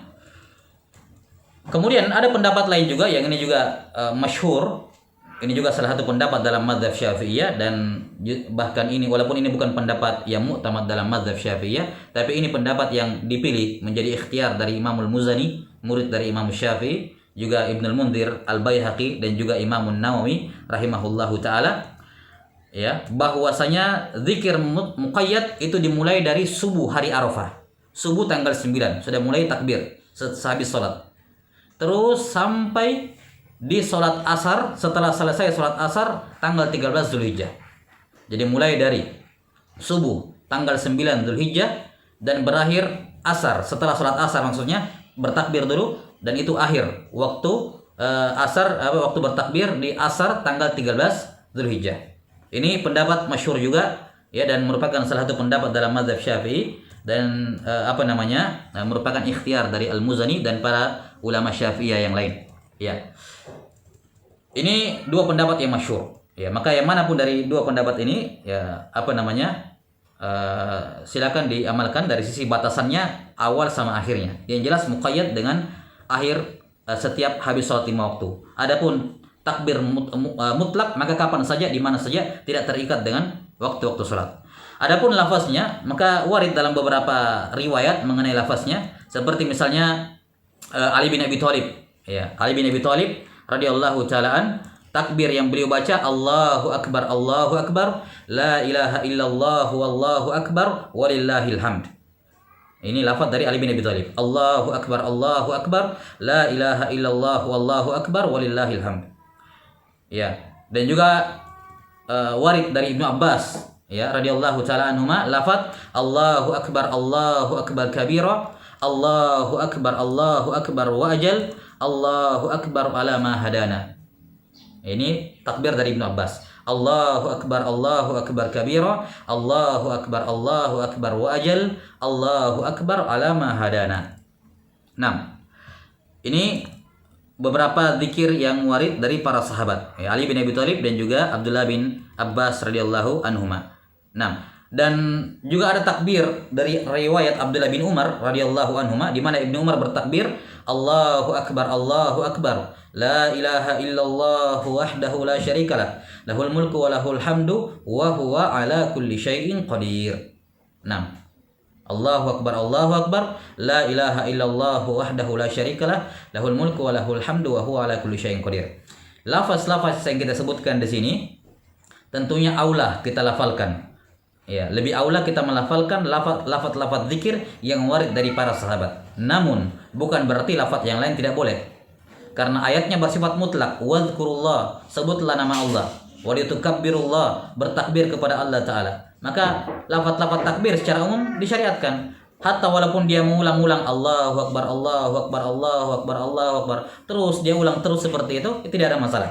kemudian ada pendapat lain juga yang ini juga masyhur. Ini juga salah satu pendapat dalam mazhab Syafi'iyah, dan bahkan ini walaupun ini bukan pendapat yang mu'tamad dalam mazhab Syafi'iyah, tapi ini pendapat yang dipilih menjadi ikhtiar dari Imamul Muzani, murid dari Imam Syafi'i, juga Ibnul Munzir Al-Baihaqi, dan juga Imamun Nawawi rahimahullahu taala, ya, bahwasanya zikir muqayyad itu dimulai dari subuh hari Arafah. Subuh tanggal 9 sudah mulai takbir sehabis salat. Terus sampai di salat asar, setelah selesai salat asar tanggal 13 Dzulhijjah. Jadi mulai dari subuh tanggal 9 Dzulhijjah dan berakhir asar. Setelah salat asar maksudnya bertakbir dulu, dan itu akhir waktu waktu bertakbir di asar tanggal 13 Dzulhijjah. Ini pendapat masyhur juga, ya, dan merupakan salah satu pendapat dalam mazhab Syafi'i, dan merupakan ikhtiar dari Al-Muzani dan para ulama Syafi'iyah yang lain, ya. Ini dua pendapat yang masyhur, ya. Maka yang manapun dari dua pendapat ini, ya, silakan diamalkan dari sisi batasannya awal sama akhirnya. Yang jelas muqayyad dengan akhir setiap habis salat 5 waktu. Adapun takbir mutlak, maka kapan saja, di mana saja, tidak terikat dengan waktu-waktu salat. Adapun lafaznya, maka warid dalam beberapa riwayat mengenai lafaznya, seperti misalnya Ali bin Abi Thalib, ya, Ali bin Abi Thalib radhiyallahu taalaan, takbir yang beliau baca Allahu akbar, la ilaha illallah wallahu akbar walillahil hamd. Ini lafaz dari Ali bin Abi Thalib, Allahu akbar, la ilaha illallah wallahu akbar walillahil hamd. Ya, dan juga warid dari Ibnu Abbas, ya, radhiyallahu taala anhuma, lafaz Allahu akbar kabira, Allahu akbar wa ajal, Allahu akbar ala ma hadana. Ini takbir dari Ibnu Abbas. Allahu akbar kabira, Allahu akbar wa ajal, Allahu akbar ala ma hadana. Nah, ini beberapa zikir yang warid dari para sahabat, ya, Ali bin Abi Thalib dan juga Abdullah bin Abbas radhiyallahu anhuma. Nah, dan juga ada takbir dari riwayat Abdullah bin Umar radhiyallahu anhuma, di mana Ibnu Umar bertakbir Allahu akbar, la ilaha illallah wahdahu la syarikalah, lahul mulku wa lahul hamdu wa huwa ala kulli syai'in qadir. Nah, Allahu akbar, la ilaha illallah wahdahu la syarikalah, lahul mulku wa lahul hamdu wa huwa ala kulli syai'in qadir. Lafaz-lafaz yang kita sebutkan di sini tentunya aulah kita lafalkan, Ya, lebih aula kita melafalkan lafaz-lafaz zikir yang warid dari para sahabat. Namun, bukan berarti lafaz yang lain tidak boleh. Karena ayatnya bersifat mutlak. Wadhkurullah, sebutlah nama Allah. Walitukabbirullah, bertakbir kepada Allah Ta'ala. Maka lafaz-lafaz takbir secara umum disyariatkan. Hatta walaupun dia mengulang-ulang Allahu Akbar, Allahu Akbar, Allahu Akbar, Allahu Akbar, terus dia ulang terus seperti itu tidak ada masalah.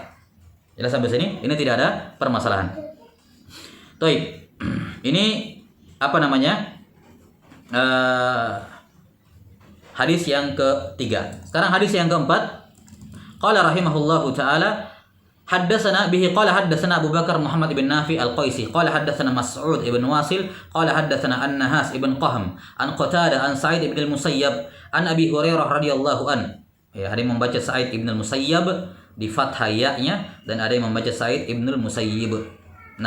Jelas sampai sini? Ini tidak ada permasalahan. Baik. Ini apa namanya? Hadis yang ketiga. Sekarang hadis yang keempat. Qala rahimahullahu taala haddatsana bihi qala haddatsana Abu Bakar Muhammad ibn Nafi al-Qaisi qala haddatsana Mas'ud ibn Wasil qala haddatsana An-Nahas ibn Qahm an Qatadah an Sa'id ibn al-Musayyab an Abi Hurairah radhiyallahu an. Ya, ada yang membaca Sa'id ibn al-Musayyab di fathah ya-nya dan ada yang membaca Sa'id ibn al-Musayyib. 6.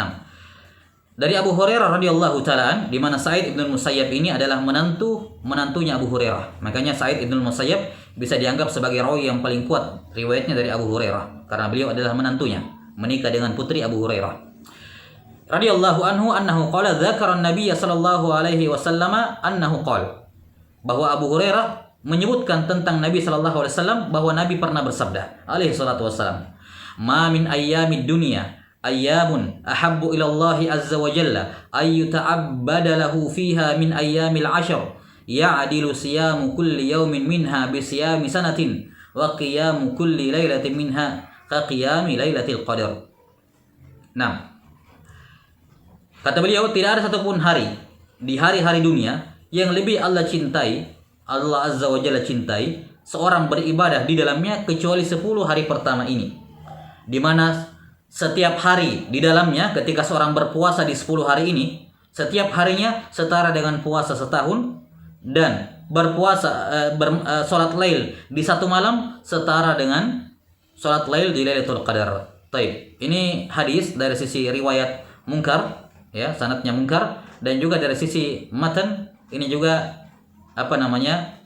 Dari Abu Hurairah radhiyallahu taala, di mana Sa'id ibn al-Musayyab ini adalah menantunya Abu Hurairah. Makanya Sa'id ibn al-Musayyab bisa dianggap sebagai rawi yang paling kuat riwayatnya dari Abu Hurairah karena beliau adalah menantunya, menikah dengan putri Abu Hurairah. Radhiyallahu anhu qala dzakara an-nabiy sallallahu alaihi wasallam annahu qala, bahwa Abu Hurairah menyebutkan tentang Nabi sallallahu alaihi wasallam bahwa Nabi pernah bersabda alaihi salatu wasallam, "Ma min ayyamid dunya ayyamun ahabbu ila Allah azza wa jalla ay yuta'abbada lahu fiha min ayyamil 'ashr ya'dilu siyamu kulli yawmin minha bi siyami sanatin wa qiyamu kulli lailatin minha ka qiyami lailatul qadar." Nah, kata beliau, tidak ada satupun hari di hari-hari dunia yang lebih Allah cintai, Allah azza wa jalla cintai seorang beribadah di dalamnya kecuali 10 hari pertama ini, di mana setiap hari di dalamnya ketika seorang berpuasa di 10 hari ini, setiap harinya setara dengan puasa setahun, dan berpuasa salat lail di satu malam setara dengan salat lail di Lailatul Qadar. Taib. Ini hadis dari sisi riwayat mungkar, ya, sanadnya mungkar, dan juga dari sisi matan ini juga apa namanya?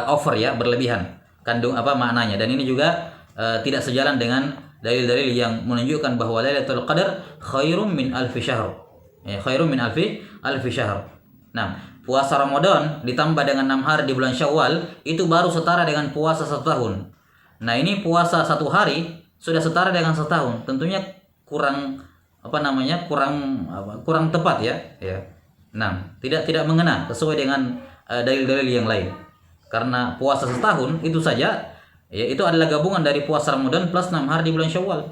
Over ya, berlebihan kandung apa maknanya, dan ini juga tidak sejalan dengan dalil-dalil yang menunjukkan bahwa Lailatul Qadar khairum min alfi syahr. Ya, khairum min alfi syahr. Nah, puasa Ramadan ditambah dengan 6 hari di bulan Syawal itu baru setara dengan puasa setahun. Nah, ini puasa 1 hari sudah setara dengan setahun. Tentunya kurang apa namanya? kurang tepat ya. Ya. Nah, tidak mengena sesuai dengan dalil-dalil yang lain. Karena puasa setahun itu saja ya, itu adalah gabungan dari puasa Ramadan plus 6 hari di bulan Syawal.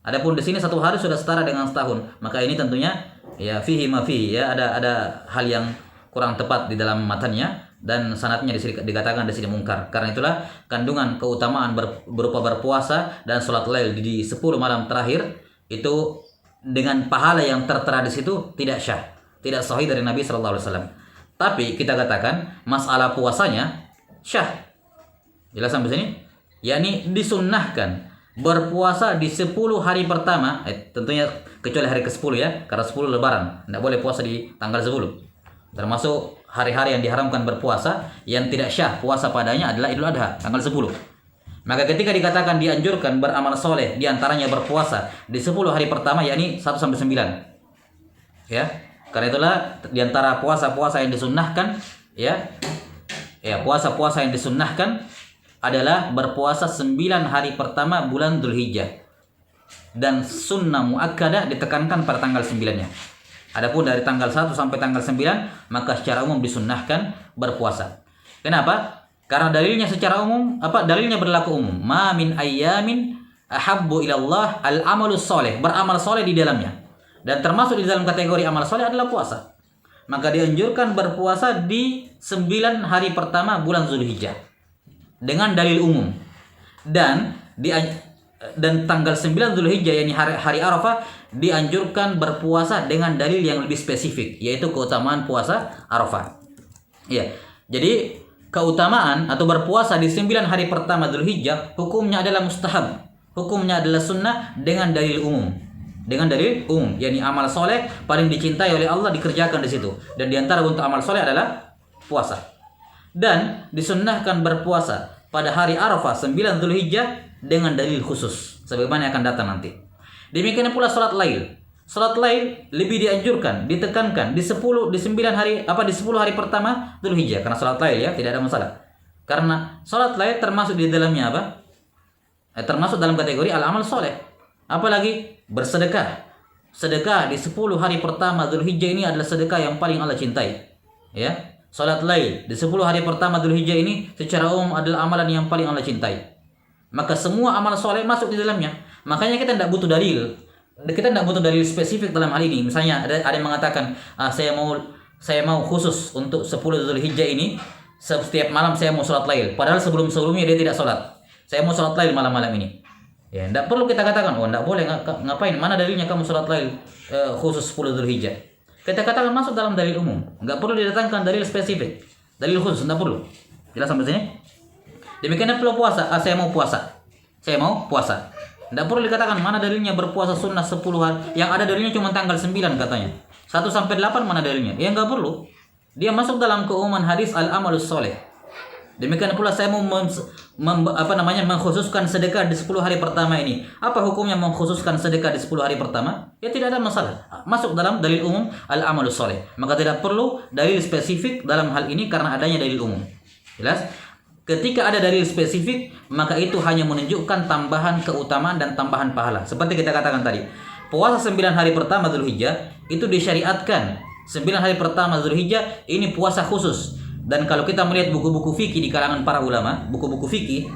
Adapun di sini 1 hari sudah setara dengan setahun. Maka ini tentunya ya fihi ma fihi, ya, ada hal yang kurang tepat di dalam matanya, dan sanadnya dikatakan di sini mungkar. Karena itulah kandungan keutamaan berupa berpuasa dan salat lail di 10 malam terakhir itu dengan pahala yang tertera di situ tidak syah, tidak sahih dari Nabi sallallahu alaihi wasallam. Tapi kita katakan masalah puasanya syah. Jelas sampai sini? Yakni disunnahkan berpuasa di 10 hari pertama, tentunya kecuali hari ke-10 ya, karena 10 lebaran, tidak boleh puasa di tanggal 10. Termasuk hari-hari yang diharamkan berpuasa, yang tidak syah puasa padanya adalah Idul Adha, tanggal 10. Maka ketika dikatakan dianjurkan beramal soleh, diantaranya berpuasa di 10 hari pertama, yakni 1 sampai 9. Ya, karena itulah diantara puasa-puasa yang disunnahkan, ya puasa-puasa yang disunnahkan adalah berpuasa 9 hari pertama bulan Dzulhijjah, dan sunnah muakkadah ditekankan pada tanggal 9-nya. Adapun dari tanggal 1 sampai tanggal 9 maka secara umum disunnahkan berpuasa. Kenapa? Karena dalilnya secara umum, dalilnya berlaku umum. Ma min ayyamin ahabbu ilallah al-amalus soleh, beramal soleh di dalamnya. Dan termasuk di dalam kategori amal soleh adalah puasa. Maka dianjurkan berpuasa di 9 hari pertama bulan Dzulhijjah dengan dalil umum. Dan tanggal 9 Dzulhijjah, yakni hari Arafah, dianjurkan berpuasa dengan dalil yang lebih spesifik, yaitu keutamaan puasa Arafah. Ya. Jadi keutamaan atau berpuasa di 9 hari pertama Dzulhijjah hukumnya adalah mustahab, hukumnya adalah sunnah dengan dalil umum. Dengan dalil umum, yakni amal soleh paling dicintai oleh Allah dikerjakan di situ. Dan diantara untuk amal soleh adalah puasa. Dan disunnahkan berpuasa pada hari Arafah 9 Dzulhijjah dengan dalil khusus, sebagaimana yang akan datang nanti. Demikian pula salat lail. Salat lail lebih dianjurkan, ditekankan di 9 hari di 10 hari pertama Dzulhijjah karena salat lail ya, tidak ada masalah. Karena salat lail termasuk di dalamnya apa? Termasuk dalam kategori al-amal soleh. Apalagi bersedekah. Sedekah di 10 hari pertama Dzulhijjah ini adalah sedekah yang paling Allah cintai. Ya. Salat lail di 10 hari pertama Dzulhijjah ini secara umum adalah amalan yang paling Allah cintai. Maka semua amal soleh masuk di dalamnya. Makanya kita tidak butuh dalil. Kita tidak butuh dalil spesifik dalam hal ini. Misalnya ada yang mengatakan, saya mau khusus untuk 10 Dzulhijjah ini, setiap malam saya mau sholat lail. Padahal sebelumnya dia tidak sholat. Saya mau sholat lail malam-malam ini. Ya, tidak perlu kita katakan, tidak boleh, ngapain? Mana dalilnya kamu sholat lail khusus 10 Dzulhijjah? Kita katakan masuk dalam dalil umum. Tidak perlu didatangkan dalil spesifik, dalil khusus, tidak perlu. Jelas sampai sini? Demikian pula puasa. Saya mau puasa. Saya mau puasa. Tidak perlu dikatakan mana dalilnya berpuasa sunnah 10 hari. Yang ada dalilnya cuma tanggal 9 katanya. 1 sampai 8 mana dalilnya? Ya enggak perlu. Dia masuk dalam keumuman hadis al-amalus soleh. Demikian pula saya mau mengkhususkan sedekah di 10 hari pertama ini. Apa hukumnya mengkhususkan sedekah di 10 hari pertama? Ya tidak ada masalah. Masuk dalam dalil umum al-amalus soleh. Maka tidak perlu dalil spesifik dalam hal ini karena adanya dalil umum. Jelas? Ketika ada dalil spesifik, maka itu hanya menunjukkan tambahan keutamaan dan tambahan pahala. Seperti kita katakan tadi, puasa 9 hari pertama Dzulhijjah itu disyariatkan. 9 hari pertama Dzulhijjah ini puasa khusus. Dan kalau kita melihat buku-buku fikih di kalangan para ulama, buku-buku fikih,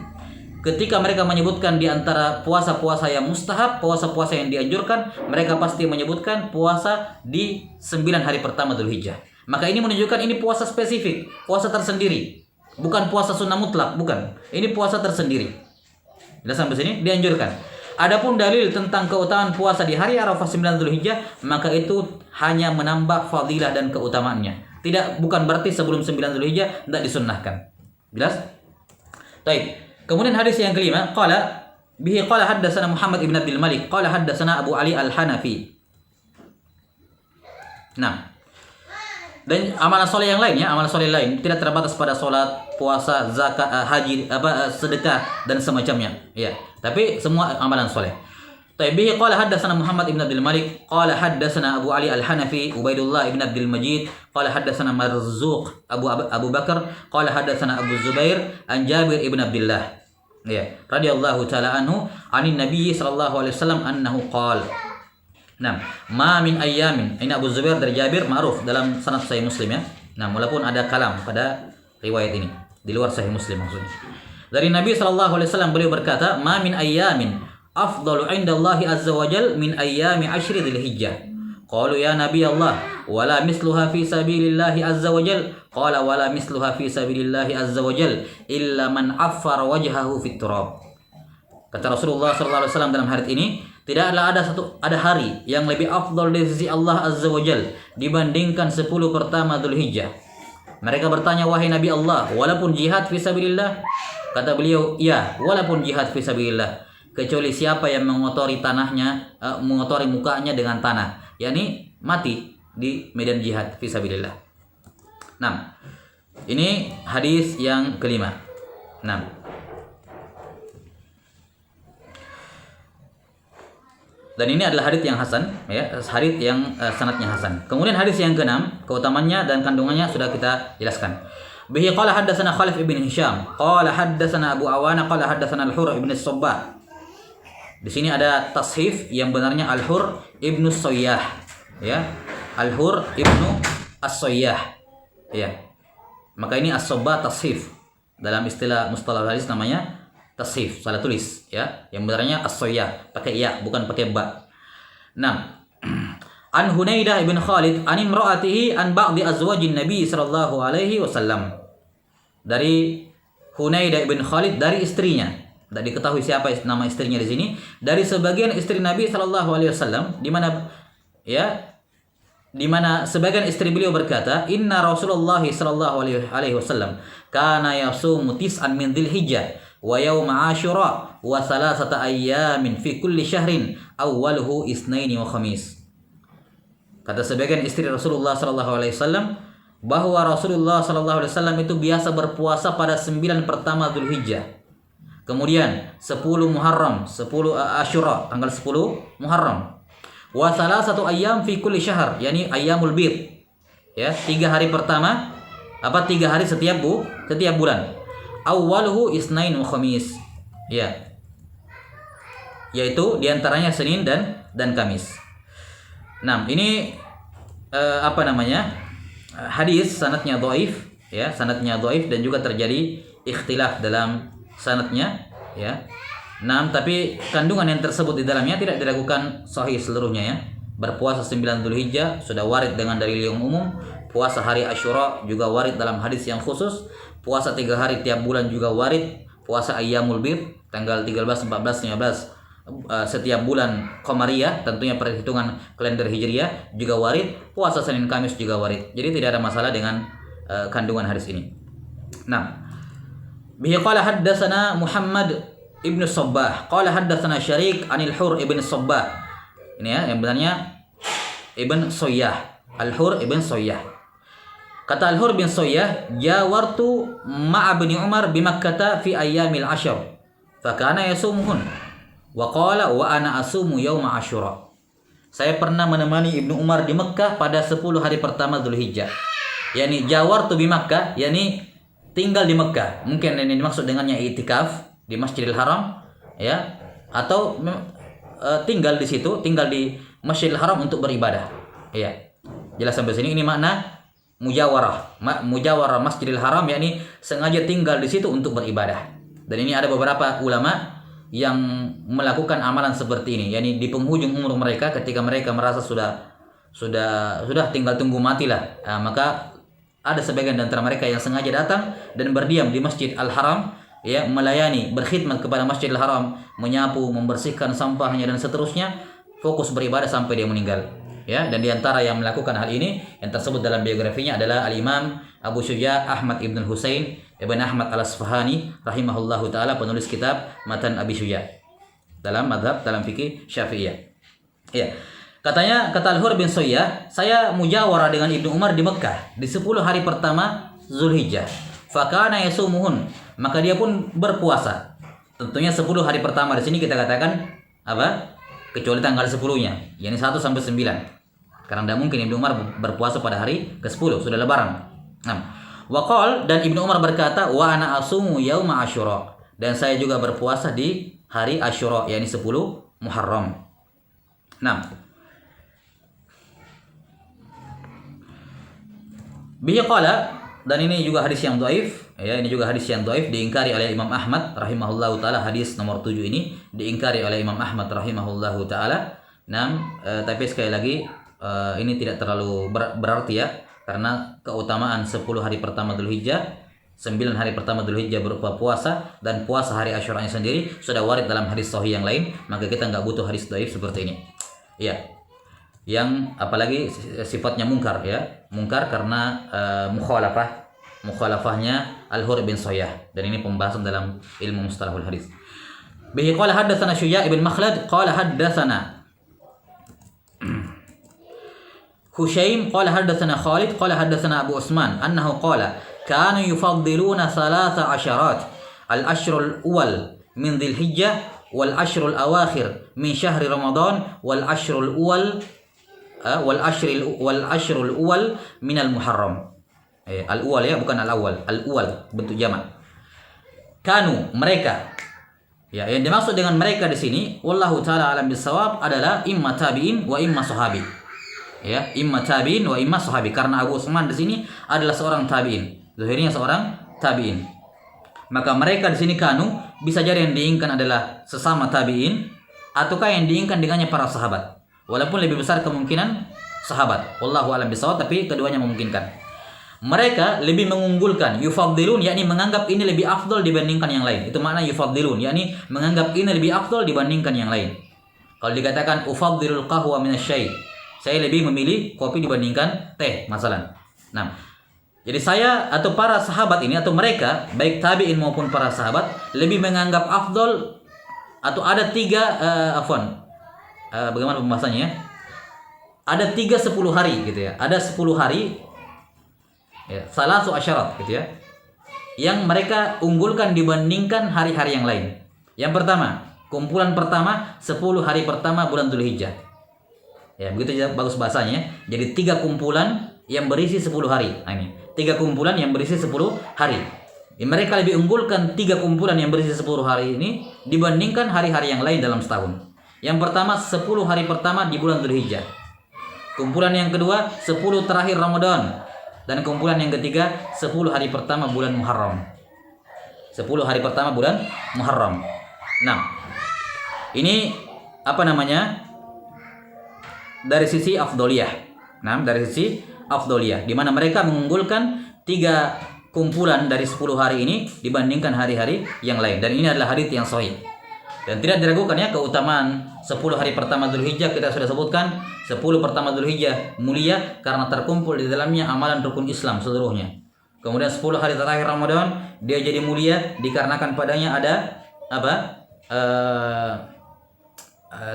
ketika mereka menyebutkan di antara puasa-puasa yang mustahab, puasa-puasa yang dianjurkan, mereka pasti menyebutkan puasa di 9 hari pertama Dzulhijjah. Maka ini menunjukkan ini puasa spesifik, puasa tersendiri. Bukan puasa sunnah mutlak, bukan. Ini puasa tersendiri. Sudah sampai sini dianjurkan. Adapun dalil tentang keutamaan puasa di hari Arafah 9 Dzulhijjah, maka itu hanya menambah fadilah dan keutamaannya. Bukan berarti sebelum 9 Dzulhijjah tidak disunnahkan. Jelas? Baik. Kemudian hadis yang kelima, qala haddatsana Muhammad ibn Abdul Malik, qala haddatsana Abu Ali Al-Hanafi. Nah, dan amalan soleh yang lain ya, amalan soleh lain tidak terbatas pada sholat, puasa, zakat, haji, sedekah dan semacamnya. Ya, tapi semua amalan soleh. Bihi qala haddatsana Muhammad ibn Abdul Malik, qala haddatsana Abu Ali Al-Hanafi, Ubaidullah ibn Abdul Majid, qala haddatsana Marzuq Abu Bakar, qala haddatsana Abu Zubair an Jabir ibn Abdullah. Ya, radhiyallahu taala anhu, anin Nabi sallallahu alaihi wasallam annahu qala. Nah, ma min ayyamin. Ini Abu Zubair dari Jabir, ma'ruf dalam sanad Sahih Muslim ya. Nah, walaupun ada kalam pada riwayat ini di luar Sahih Muslim maksudnya. Dari Nabi sallallahu alaihi wasallam beliau berkata, "Ma min ayyamin afdalu 'indallahi azza wa jal min ayyami 'ashri Dzulhijjah." Qalu ya Nabi Allah, wala misluha fi sabilillahi azza wa jal. Qala wala misluha fi sabilillahi azza wa jal illa man 'affara wajhahu fit turab. Kata Rasulullah sallallahu alaihi wasallam dalam hadis ini, tidaklah ada hari yang lebih afdal dari sisi Allah Azza wa Jal dibandingkan 10 pertama Dzulhijjah. Mereka bertanya, wahai Nabi Allah, walaupun jihad fisabilillah? Kata beliau, ya, walaupun jihad fisabilillah, kecuali siapa yang mengotori tanahnya, mengotori mukanya dengan tanah, yakni mati di medan jihad fisabilillah. Nah, ini hadis yang kelima. Nah, dan ini adalah hadits yang hasan ya, hadits yang sanadnya hasan. Kemudian hadis yang keenam, keutamannya dan kandungannya sudah kita jelaskan. Bihi qala haddatsana Khalif ibn Hisham, qala haddatsana Abu Awana, qala haddatsana Al-Hur ibn Sabbah. Di sini ada tashif, yang benarnya Al-Hur ibn Sayyah ya. Al-Hur ibn As-Sayyah ya. Maka ini As-Sabbah tashif. Dalam istilah mustalah hadis namanya tashif, salah tulis ya. Yang benarnya as-sayyah, pakai ya, bukan pakai ba. Nah, an Hunaidah ibn Khalid an imraatihi an ba'di azwajin Nabi sallallahu alaihi wasallam. Dari Hunaidah ibn Khalid, dari istrinya. Tidak diketahui siapa nama istrinya di sini. Dari sebagian istri Nabi sallallahu alaihi wasallam, di mana sebagian istri beliau berkata, inna Rasulullah sallallahu alaihi wasallam kana yasumu tis'an min Dzulhijjah wa yawma Asyura wa thalathata ayyamin fi kulli syahrin awwaluhu isnaini wa khamis. Kata sebagian istri Rasulullah sallallahu alaihi wasallam bahwa Rasulullah sallallahu alaihi wasallam itu biasa berpuasa pada 9 pertama Dzulhijjah. Kemudian 10 Muharram, 10 Asyura, tanggal 10 Muharram. Wa salasatu ayyam fi kulli syahr, yani ayyamul bid. Ya, 3 hari pertama 3 hari setiap bulan. Awwaluhu isnain wa khamis. Ya. Yaitu diantaranya Senin dan Kamis. Nah, ini hadis sanadnya dhaif, ya, sanadnya dhaif dan juga terjadi ikhtilaf dalam sanadnya, ya. Nah, tapi kandungan yang tersebut di dalamnya tidak diragukan sahih seluruhnya, ya. Berpuasa 9 Dzulhijjah sudah warid dengan dalil yang umum. Puasa hari Asyura juga warid dalam hadis yang khusus. Puasa 3 hari tiap bulan juga warid. Puasa Ayyamul Bid tanggal 13, 14, 15 setiap bulan Qamariyah, tentunya perhitungan kalender Hijriyah juga warid. Puasa Senin Kamis juga warid. Jadi tidak ada masalah dengan kandungan hadis ini. Nah, bihi qala haddatsana Muhammad ibnu Sabbah qala haddatsana Syariq anil Hur ibn Sabbah. Ini ya, yang benarnya Ibn Soyyah, Al-Hur ibn Soyyah. Kata Al-Hur bin Soyyah, jawartu ma'a bin Umar bi Makkah fi ayyamil ashr, fa kana yasumuhun wa qala wa ana asumu yauma Asyura. Saya pernah menemani Ibnu Umar di Mekah pada 10 hari pertama Dzulhijjah. Yani jawartu bi Makkah, yani tinggal di Mekah. Mungkin ini dimaksud dengannya i'tikaf di Masjidil Haram, ya, atau tinggal di situ, tinggal di Masjidil Haram untuk beribadah. Ya. Jelas sampai sini. Ini makna mujawarah. Mujawarah Masjidil Haram, yakni sengaja tinggal di situ untuk beribadah. Dan ini ada beberapa ulama yang melakukan amalan seperti ini, yakni di penghujung umur mereka ketika mereka merasa sudah tinggal tunggu mati lah. Maka ada sebagian di antara mereka yang sengaja datang dan berdiam di Masjid Al-Haram, ya, melayani, berkhidmat kepada Masjidil Haram, menyapu, membersihkan sampahnya dan seterusnya, fokus beribadah sampai dia meninggal. Ya, dan diantara yang melakukan hal ini yang tersebut dalam biografinya adalah Al-Imam Abu Syuja Ahmad ibn Husain ibn Ahmad al-Asfahani rahimahullahu taala, penulis kitab Matan Abi Syuja dalam madhab, dalam fikih Syafi'iyah. Ya. Kata Al-Hur bin Soyyah, saya mujawarah dengan Ibnu Umar di Mekah di 10 hari pertama Dzulhijjah. Fakana yasumuhun, maka dia pun berpuasa. Tentunya 10 hari pertama di sini kita katakan kecuali tanggal 10-nya, yakni 1 sampai 9. Karena tidak mungkin Ibnu Umar berpuasa pada hari ke-10, sudah lebaran. Nah, waqal, dan Ibnu Umar berkata, wa ana asumu yauma Asyura, dan saya juga berpuasa di hari Asyura, yakni 10 Muharram. Nah, bihi qala, dan ini juga hadis yang dhaif, ya, ini juga hadis yang dhaif, diingkari oleh Imam Ahmad rahimahullahu taala. Hadis nomor 7 ini diingkari oleh Imam Ahmad rahimahullahu taala. Tapi sekali lagi ini tidak terlalu berarti, ya, karena keutamaan 10 hari pertama Dzulhijjah, 9 hari pertama Dzulhijjah berupa puasa dan puasa hari Asyuranya sendiri sudah warid dalam hadis sahih yang lain, maka kita nggak butuh hadis dhaif seperti ini. Ya. Yang apalagi sifatnya mungkar, ya, mungkar karena mukhalafahnya Al-Hur bin Soyyah, dan ini pembahasan dalam ilmu mustalahul hadis. Bihi qala haddatsana Syuja' ibn Makhlad qala haddatsana Hushaim qala haddatsana Khalid qala haddatsana Abu Usman annahu qala kanu yufaddiluna 13 al-ashrul awwal min Dzulhijjah wal ashrul awakhir min syahri Ramadan wal ashrul awwal wal ashrul awwal min al-Muharram. Al-awwal, ya, bukan al-awwal. Al-awwal bentuk jamak. Kanu, mereka. Ya, yang dimaksud dengan mereka di sini, wallahu taala alam bisawab, adalah imma tabi'in wa imma sahabi. Ya, imma tabi'in wa imma sahabi, karena Abu Usman di sini adalah seorang tabi'in. Zahirnya seorang tabi'in. Maka mereka di sini kanu bisa jadi yang diinginkan adalah sesama tabi'in, ataukah yang diinginkan dengannya para sahabat. Walaupun lebih besar kemungkinan sahabat. Wallahu a'lam bishawab, tapi keduanya memungkinkan. Mereka lebih mengunggulkan, yufaddilun, yakni menganggap ini lebih afdal dibandingkan yang lain. Itu makna yufaddilun, yakni menganggap ini lebih afdal dibandingkan yang lain. Kalau dikatakan ufaddilul qahwa minasyai, saya lebih memilih kopi dibandingkan teh, masalan. Nah, jadi saya atau para sahabat ini atau mereka, baik tabi'in maupun para sahabat, lebih menganggap afdal, atau ada 3 bagaimana pembahasannya? Ada 10 hari gitu, ya. Ada 10 hari, ya, salasu asyarat gitu, ya, yang mereka unggulkan dibandingkan hari-hari yang lain. Yang pertama, kumpulan pertama 10 hari pertama bulan Dzulhijjah. Ya, begitu bagus bahasanya. Jadi 3 kumpulan yang berisi 10 hari. Nah, ini 3 kumpulan yang berisi 10 hari. Mereka lebih unggulkan 3 kumpulan yang berisi 10 hari ini dibandingkan hari-hari yang lain dalam setahun. Yang pertama 10 hari pertama di bulan Dzulhijjah. Kumpulan yang kedua 10 terakhir Ramadan. Dan kumpulan yang ketiga 10 hari pertama bulan Muharram. 10 hari pertama bulan Muharram. Nah, ini apa namanya? Dari sisi afdoliyah. Nah, dari sisi afdoliyah, di mana mereka mengunggulkan 3 kumpulan dari 10 hari ini dibandingkan hari-hari yang lain. Dan ini adalah hadits yang sahih. Dan tidak diragukan ya keutamaan 10 hari pertama Dzulhijjah. Kita sudah sebutkan 10 pertama Dzulhijjah mulia karena terkumpul di dalamnya amalan rukun Islam seluruhnya. Kemudian 10 hari terakhir Ramadan dia jadi mulia dikarenakan padanya ada apa?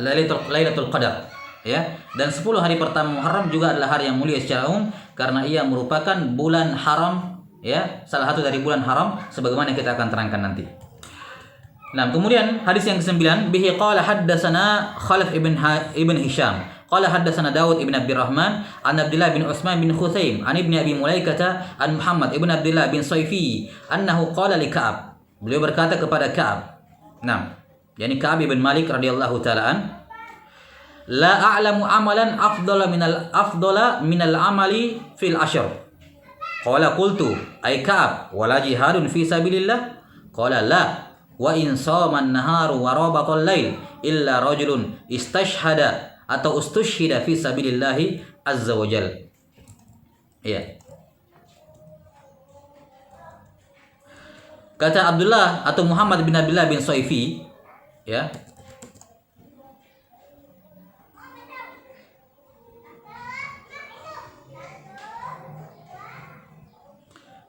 Lailatul Qadar. Ya, dan 10 hari pertama Muharram juga adalah hari yang mulia secara umum karena ia merupakan bulan haram, ya, salah satu dari bulan haram sebagaimana kita akan terangkan nanti. Nah, kemudian hadis yang ke-9, bihi qala haddatsana Khalaf ibn Hisham qala haddatsana Daud ibn Abdurrahman an Abdullah bin Utsman bin Khutsaim an ibni Abi Mulaikah an Muhammad ibn Abdullah bin Saifi annahu qala li Ka'ab. Beliau berkata kepada Ka'ab. Nah, yakni Ka'ab bin Malik radhiyallahu taala an, la a'lamu amalan afdala minal amali fil ashr. Qala qultu ay Ka'ab wala jihadun fi sabilillah? Qala la wa in shama an-naharu wa rabata al-lail illa rajulun istashhada atau ustushhida fi sabilillah azza wa jal. Ya. Kata Abdullah atau Muhammad bin Abdullah bin Saifi, ya.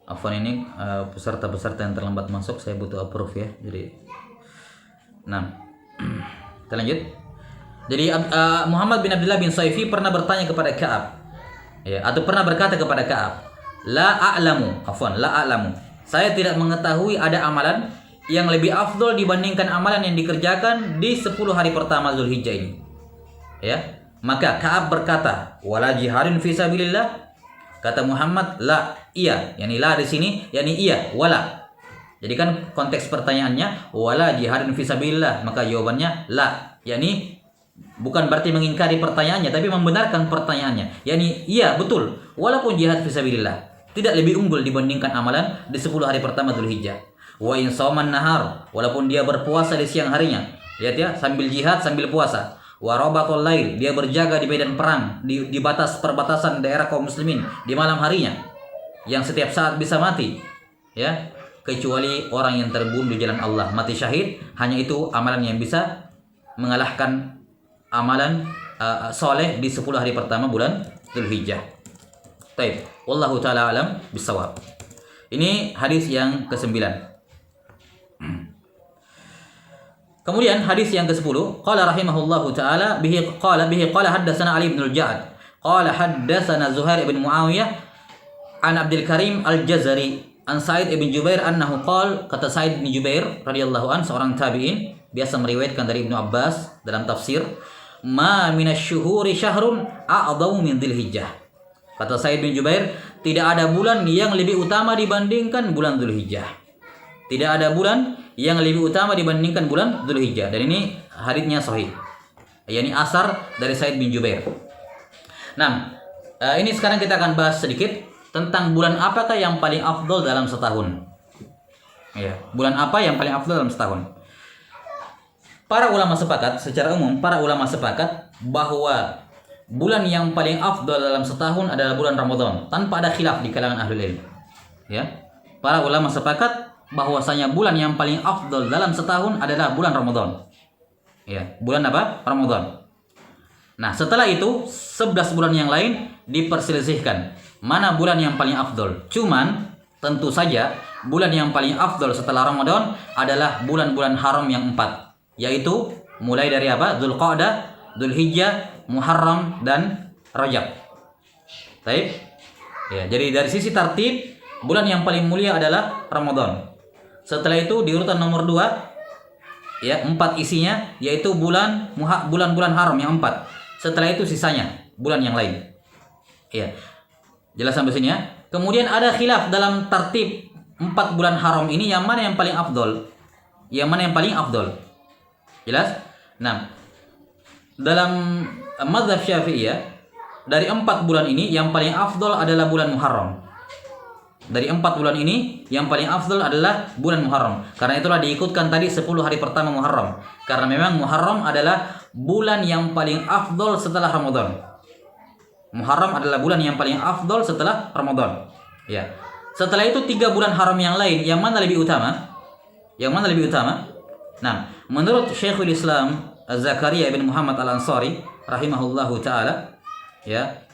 Afwan, ini peserta-peserta yang terlambat masuk saya butuh approve ya. Jadi kita lanjut. Jadi Muhammad bin Abdullah bin Saifi pernah bertanya kepada Ka'ab, ya, atau pernah berkata kepada Ka'ab, la a'lamu, saya tidak mengetahui ada amalan yang lebih afdol dibandingkan amalan yang dikerjakan di 10 hari pertama Dzulhijjah ini. Ya, maka Ka'ab berkata, wala jihadun fi sabilillah? Kata Muhammad, la, iya. Yani la di sini, yani iya, wala. Jadi kan konteks pertanyaannya wala jihadun fi sabilillah, maka jawabannya la. Yani bukan berarti mengingkari pertanyaannya, tapi membenarkan pertanyaannya. Yani iya, betul. Walaupun jihad fi sabilillah tidak lebih unggul dibandingkan amalan di 10 hari pertama Dzulhijjah. Wa in shauman nahar, walaupun dia berpuasa di siang harinya. Lihat ya, sambil jihad sambil puasa. Wa rabatul lail, dia berjaga di medan perang, di batas perbatasan daerah kaum muslimin di malam harinya yang setiap saat bisa mati, ya, kecuali orang yang terbunuh di jalan Allah, mati syahid. Hanya itu amalan yang bisa mengalahkan amalan soleh di 10 hari pertama bulan Dzulhijjah. Baik, wallahu taala alam bisawab. Ini hadis yang ke-9. Kemudian hadis yang ke-10, qala rahimahullahu taala bihi qala haddatsana Ali bin al-Ja'd qala haddatsana Zuhair bin Muawiyah an Abdul Karim al-Jazari an Sa'id bin Jubair annahu qala, kata Sa'id bin Jubair radhiyallahu an, seorang tabi'in, biasa meriwayatkan dari Ibnu Abbas dalam tafsir, ma minasy-syuhuri syahrun a'dhamu min Dzulhijjah. Kata Sa'id bin Jubair, tidak ada bulan yang lebih utama dibandingkan bulan Dzulhijjah. Tidak ada bulan yang lebih utama dibandingkan bulan Dzulhijjah. Dan ini haditsnya sahih. Yani asar dari Sa'id bin Jubair. Nah, ini sekarang kita akan bahas sedikit tentang bulan apakah yang paling afdol dalam setahun. Ya, bulan apa yang paling afdol dalam setahun? Para ulama sepakat, secara umum para ulama sepakat bahwa bulan yang paling afdol dalam setahun adalah bulan Ramadan, tanpa ada khilaf di kalangan ahlul ilm. Ya. Para ulama sepakat bahwasanya bulan yang paling afdol dalam setahun adalah bulan Ramadan. Ya, bulan apa? Ramadan. Nah, setelah itu 11 bulan yang lain diperselisihkan mana bulan yang paling afdol. Cuman tentu saja bulan yang paling afdol setelah Ramadan adalah bulan-bulan haram yang 4, yaitu mulai dari apa? Dzulqa'dah, Dzulhijjah, Muharram dan Rajab. Baik. Ya, jadi dari sisi tartib bulan yang paling mulia adalah Ramadan. Setelah itu di urutan nomor 2, ya, 4 isinya, yaitu bulan-bulan haram yang 4, setelah itu sisanya bulan yang lain. Ya. Jelas sampai sini ya. Kemudian ada khilaf dalam tertib 4 bulan haram ini yang mana yang paling afdol? Yang mana yang paling afdol? Jelas? Nah, dalam mazhab Syafi'iyah dari 4 bulan ini yang paling afdol adalah bulan Muharram. Dari 4 bulan ini yang paling afdol adalah bulan Muharram. Karena itulah diikutkan tadi 10 hari pertama Muharram. Karena memang Muharram adalah bulan yang paling afdol setelah Ramadan. Muharram adalah bulan yang paling afdol setelah Ramadan. Ya. Setelah itu 3 bulan haram yang lain, yang mana lebih utama? Yang mana lebih utama? Nah, menurut Syekhul Islam Zakaria bin Muhammad Al-Ansari rahimahullahu taala, ya.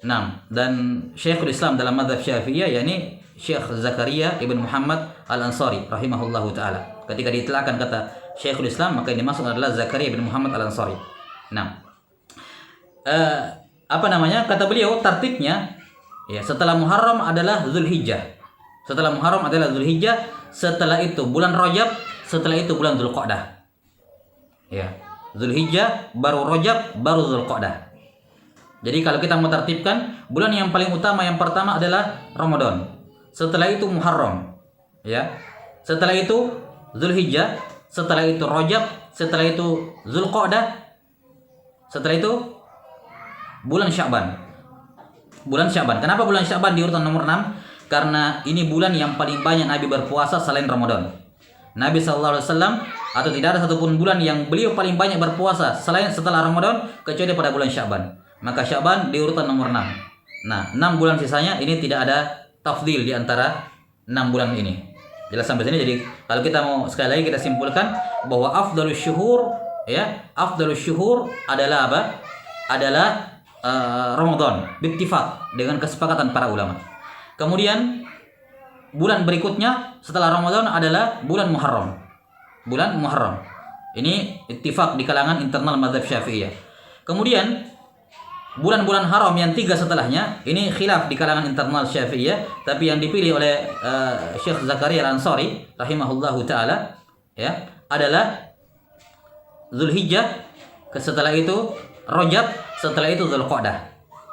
Nah, dan Syekhul Islam dalam mazhab Syafi'iyah yakni Syekh Zakaria ibn Muhammad Al-Ansari rahimahullahu taala. Ketika ditelahkan kata Syekhul Islam, maka yang dimaksud adalah Zakaria bin Muhammad Al-Ansari. Nah, kata beliau tertibnya ya, setelah Muharram adalah Zulhijjah. Setelah Muharram adalah Zulhijjah, setelah itu bulan Rajab, setelah itu bulan Dzulqa'dah. Ya, Zulhijjah, baru Rajab, baru Dzulqa'dah. Jadi kalau kita mau tertibkan, bulan yang paling utama yang pertama adalah Ramadan. Setelah itu Muharram. Ya. Setelah itu Zulhijjah, setelah itu Rajab, setelah itu Dzulqa'dah. Setelah itu bulan Sya'ban. Bulan Sya'ban. Kenapa bulan Sya'ban di urutan nomor 6? Karena ini bulan yang paling banyak Nabi berpuasa selain Ramadan. Nabi SAW atau tidak ada satupun bulan yang beliau paling banyak berpuasa selain setelah Ramadan kecuali pada bulan Sya'ban. Maka Sya'ban di urutan nomor 6. Nah, 6 bulan sisanya ini tidak ada tafdil di antara 6 bulan ini. Jelas sampai sini. Jadi kalau kita mau sekali lagi kita simpulkan bahwa afdalus syuhur, ya, afdalus syuhur adalah apa? Adalah Ramadan, bittifaq, dengan kesepakatan para ulama. Kemudian bulan berikutnya setelah Ramadan adalah bulan Muharram. Bulan Muharram. Ini ittifaq di kalangan internal mazhab Syafi'iyah. Kemudian bulan-bulan haram yang 3 setelahnya ini khilaf di kalangan internal Syafi'iyah, tapi yang dipilih oleh Syekh Zakaria Al-Ansari rahimahullahu taala ya adalah Zulhijjah, setelah itu Rajab, setelah itu Dzulqa'dah.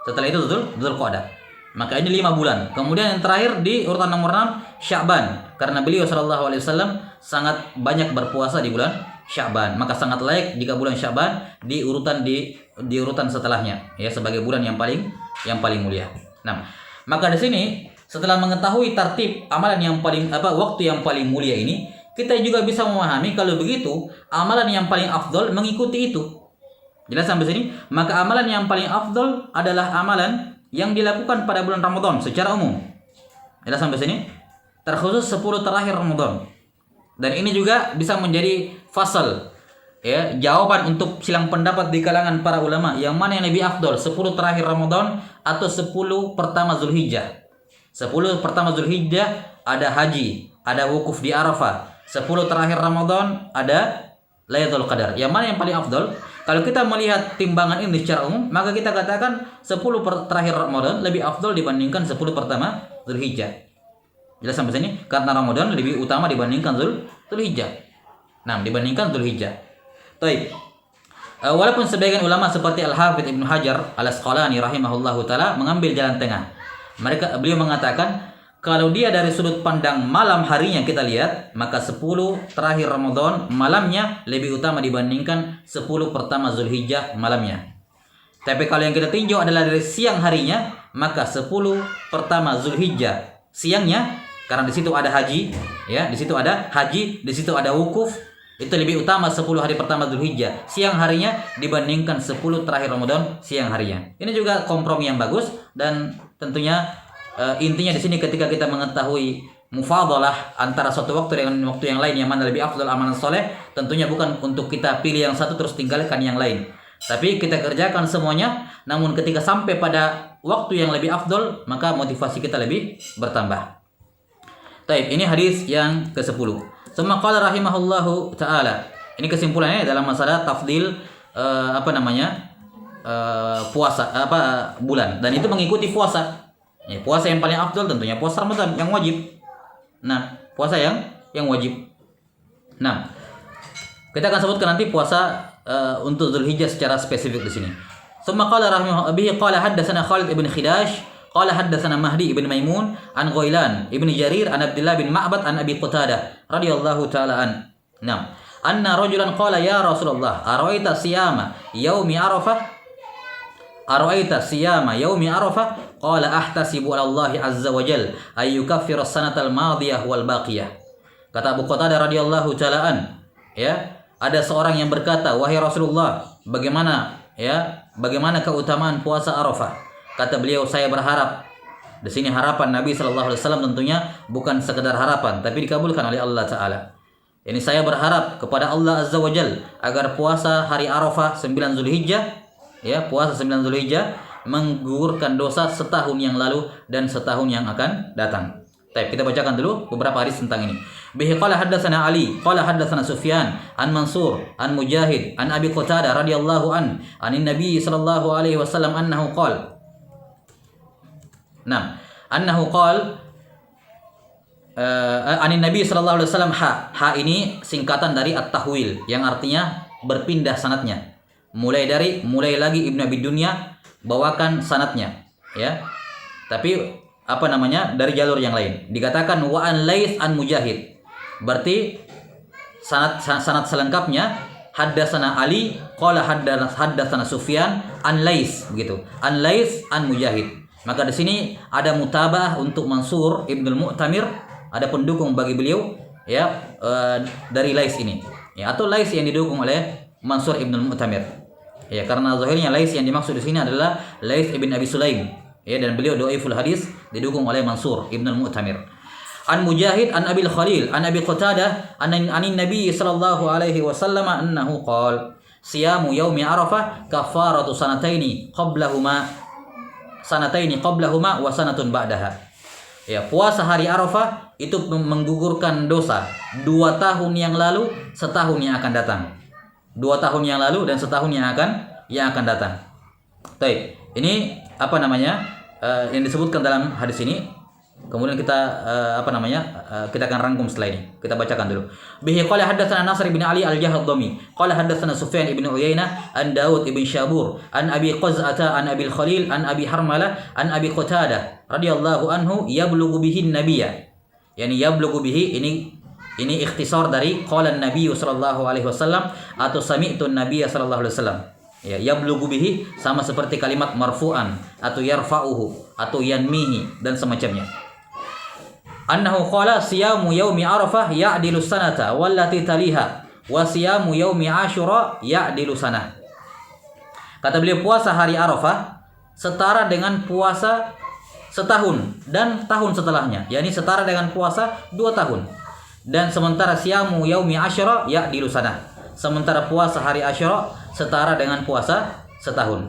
Setelah itu Dzulqa'dah. Maka ini 5 bulan. Kemudian yang terakhir di urutan nomor 6 Sya'ban, karena beliau sallallahu alaihi wasallam sangat banyak berpuasa di bulan Sya'ban. Maka sangat layak jika bulan Sya'ban di urutan setelahnya ya, sebagai bulan yang paling mulia. Nah, maka di sini setelah mengetahui tertib amalan yang paling waktu yang paling mulia ini, kita juga bisa memahami kalau begitu amalan yang paling afdol mengikuti itu. Jelas sampai sini? Maka amalan yang paling afdol adalah amalan yang dilakukan pada bulan Ramadan secara umum. Jelas sampai sini? Terkhusus 10 terakhir Ramadan. Dan ini juga bisa menjadi fasal ya, jawaban untuk silang pendapat di kalangan para ulama yang mana yang lebih afdol, 10 terakhir Ramadan atau 10 pertama Zulhijjah. 10 pertama Zulhijjah ada haji, ada wukuf di Arafah. 10 terakhir Ramadan ada Lailatul Qadar. Yang mana yang paling afdol? Kalau kita melihat timbangan ini secara umum, maka kita katakan 10 terakhir Ramadan lebih afdol dibandingkan 10 pertama Zulhijjah. Jelas sampai sini? Karena Ramadan lebih utama dibandingkan Zulhijjah. Nah, dibandingkan Zulhijjah. Baik. Walaupun sebagian ulama seperti Al-Hafidz Ibnu Hajar Al-Asqalani rahimahullahu taala mengambil jalan tengah. Beliau mengatakan kalau dia dari sudut pandang malam harinya kita lihat, maka 10 terakhir Ramadan malamnya lebih utama dibandingkan 10 pertama Zulhijjah malamnya. Tapi kalau yang kita tinjau adalah dari siang harinya, maka 10 pertama Zulhijjah siangnya, karena di situ ada haji, ya, di situ ada haji, di situ ada wukuf, itu lebih utama 10 hari pertama Zulhijjah siang harinya dibandingkan 10 terakhir Ramadan siang harinya. Ini juga kompromi yang bagus, dan tentunya intinya di sini ketika kita mengetahui mufadalah antara suatu waktu dengan waktu yang lain yang mana lebih afdal amalan soleh, tentunya bukan untuk kita pilih yang satu terus tinggalkan yang lain, tapi kita kerjakan semuanya. Namun ketika sampai pada waktu yang lebih afdal, maka motivasi kita lebih bertambah. Taib, ini hadis yang ke-10. Summa qala rahimahullahu taala. Ini kesimpulannya dalam masalah tafdil puasa bulan, dan itu mengikuti puasa. Ya, puasa yang paling afdal tentunya puasa Ramadan yang wajib. Nah, puasa yang wajib. Nah, kita akan sebutkan nanti puasa untuk Dzulhijjah secara spesifik di sini. Tsumma qala rahimahullah bihi qala haddatsana Khalid ibn Khidash qala haddatsana Mahdi ibn Maimun an Ghailan ibn Jarir an Abdullah bin Ma'bad an Abi Qatadah radhiyallahu taala an. Naam. Anna rajulan qala ya Rasulullah arawaita siyama yaumi Arafah arawaita siyama yaumi Arafah qala ahtasibu ala Allah azza wa jalla ay yukaffira as-sanata al-madiyah wal baqiyah. Kata Abu Qatadah radhiyallahu taala an, ya, ada seorang yang berkata, wahai Rasulullah, bagaimana keutamaan puasa Arafah? Kata beliau, saya berharap. Di sini harapan Nabi sallallahu alaihi wasallam tentunya bukan sekedar harapan, tapi dikabulkan oleh Allah taala. Ini saya berharap kepada Allah azza wa jalla agar puasa hari Arafah 9 Zulhijjah, ya, puasa 9 Zulhijjah menggugurkan dosa setahun yang lalu dan setahun yang akan datang. Baik, kita bacakan dulu beberapa hadis tentang ini. Bihi qala haddatsana Ali, qala haddatsana Sufyan, an Mansur, an Mujahid, an Abi Qatadah radhiyallahu anin Nabi sallallahu alaihi wasallam annahu qala. Naam, annahu qala anin Nabi sallallahu alaihi wasallam ha ini singkatan dari at-tahwil yang artinya berpindah sanadnya. Mulai lagi Ibnu Abi Dunya bawakan sanadnya, ya. Tapi dari jalur yang lain. Dikatakan wa an Laits an Mujahid. Berarti sanad selengkapnya haddatsana Ali qala haddatsana Sufyan an Laits, begitu. An Laits an Mujahid. Maka di sini ada mutabah untuk Mansur Ibnul Mu'tamir, ada pendukung bagi beliau, ya, dari Laits ini. Ya, atau Laits yang didukung oleh Mansur Ibnul Mu'tamir. Ya, karena zahirnya Laits yang dimaksud di sini adalah Laits ibn Abi Sulaim. Ya, dan beliau dhaiful hadis didukung oleh Mansur Ibnul Mu'tamir. An Mujahid an Abil Khalil an Abi Qatadah anin Nabi sallallahu alaihi wasallam annahu qala siyamu yaumi Arafah kafaratu sanataini qablahuma wa sanatun ba'daha. Ya, puasa hari Arafah itu menggugurkan dosa 2 tahun yang lalu, setahun yang akan datang. 2 tahun yang lalu dan setahun yang akan datang. Baik, ini yang disebutkan dalam hadis ini. Kemudian kita kita akan rangkum setelah ini. Kita bacakan dulu. Bihi qala haddatsana Nasr bin Ali al-Jahdami, qala haddatsana Sufyan ibn Uyainah an Daud ibn Syabur, an Abi Qaz'ata an Abil Khalil an Abi Harmalah an Abi Qatadah radhiyallahu anhu yablughu bihi an-nabiyya. Yani yablughu bihi ini ikhtisar dari qala an-nabiy sallallahu alaihi wasallam atau sami'tu an-nabiy sallallahu alaihi wasallam. Ya, yablughu bihi sama seperti kalimat marfu'an atau yarfa'uhu atau yanmihi dan semacamnya. Annahu qala siyamu yaumi Arafah ya'dilu sanata wallati taliha wa siyamu yaumi Asyura ya'dilu sanah. Kata beliau, puasa hari Arafah setara dengan puasa setahun dan tahun setelahnya, yakni setara dengan puasa 2 tahun. Dan sementara siyamu yaumi Asyura ya'dilu sanah. Sementara puasa hari Asyura setara dengan puasa setahun.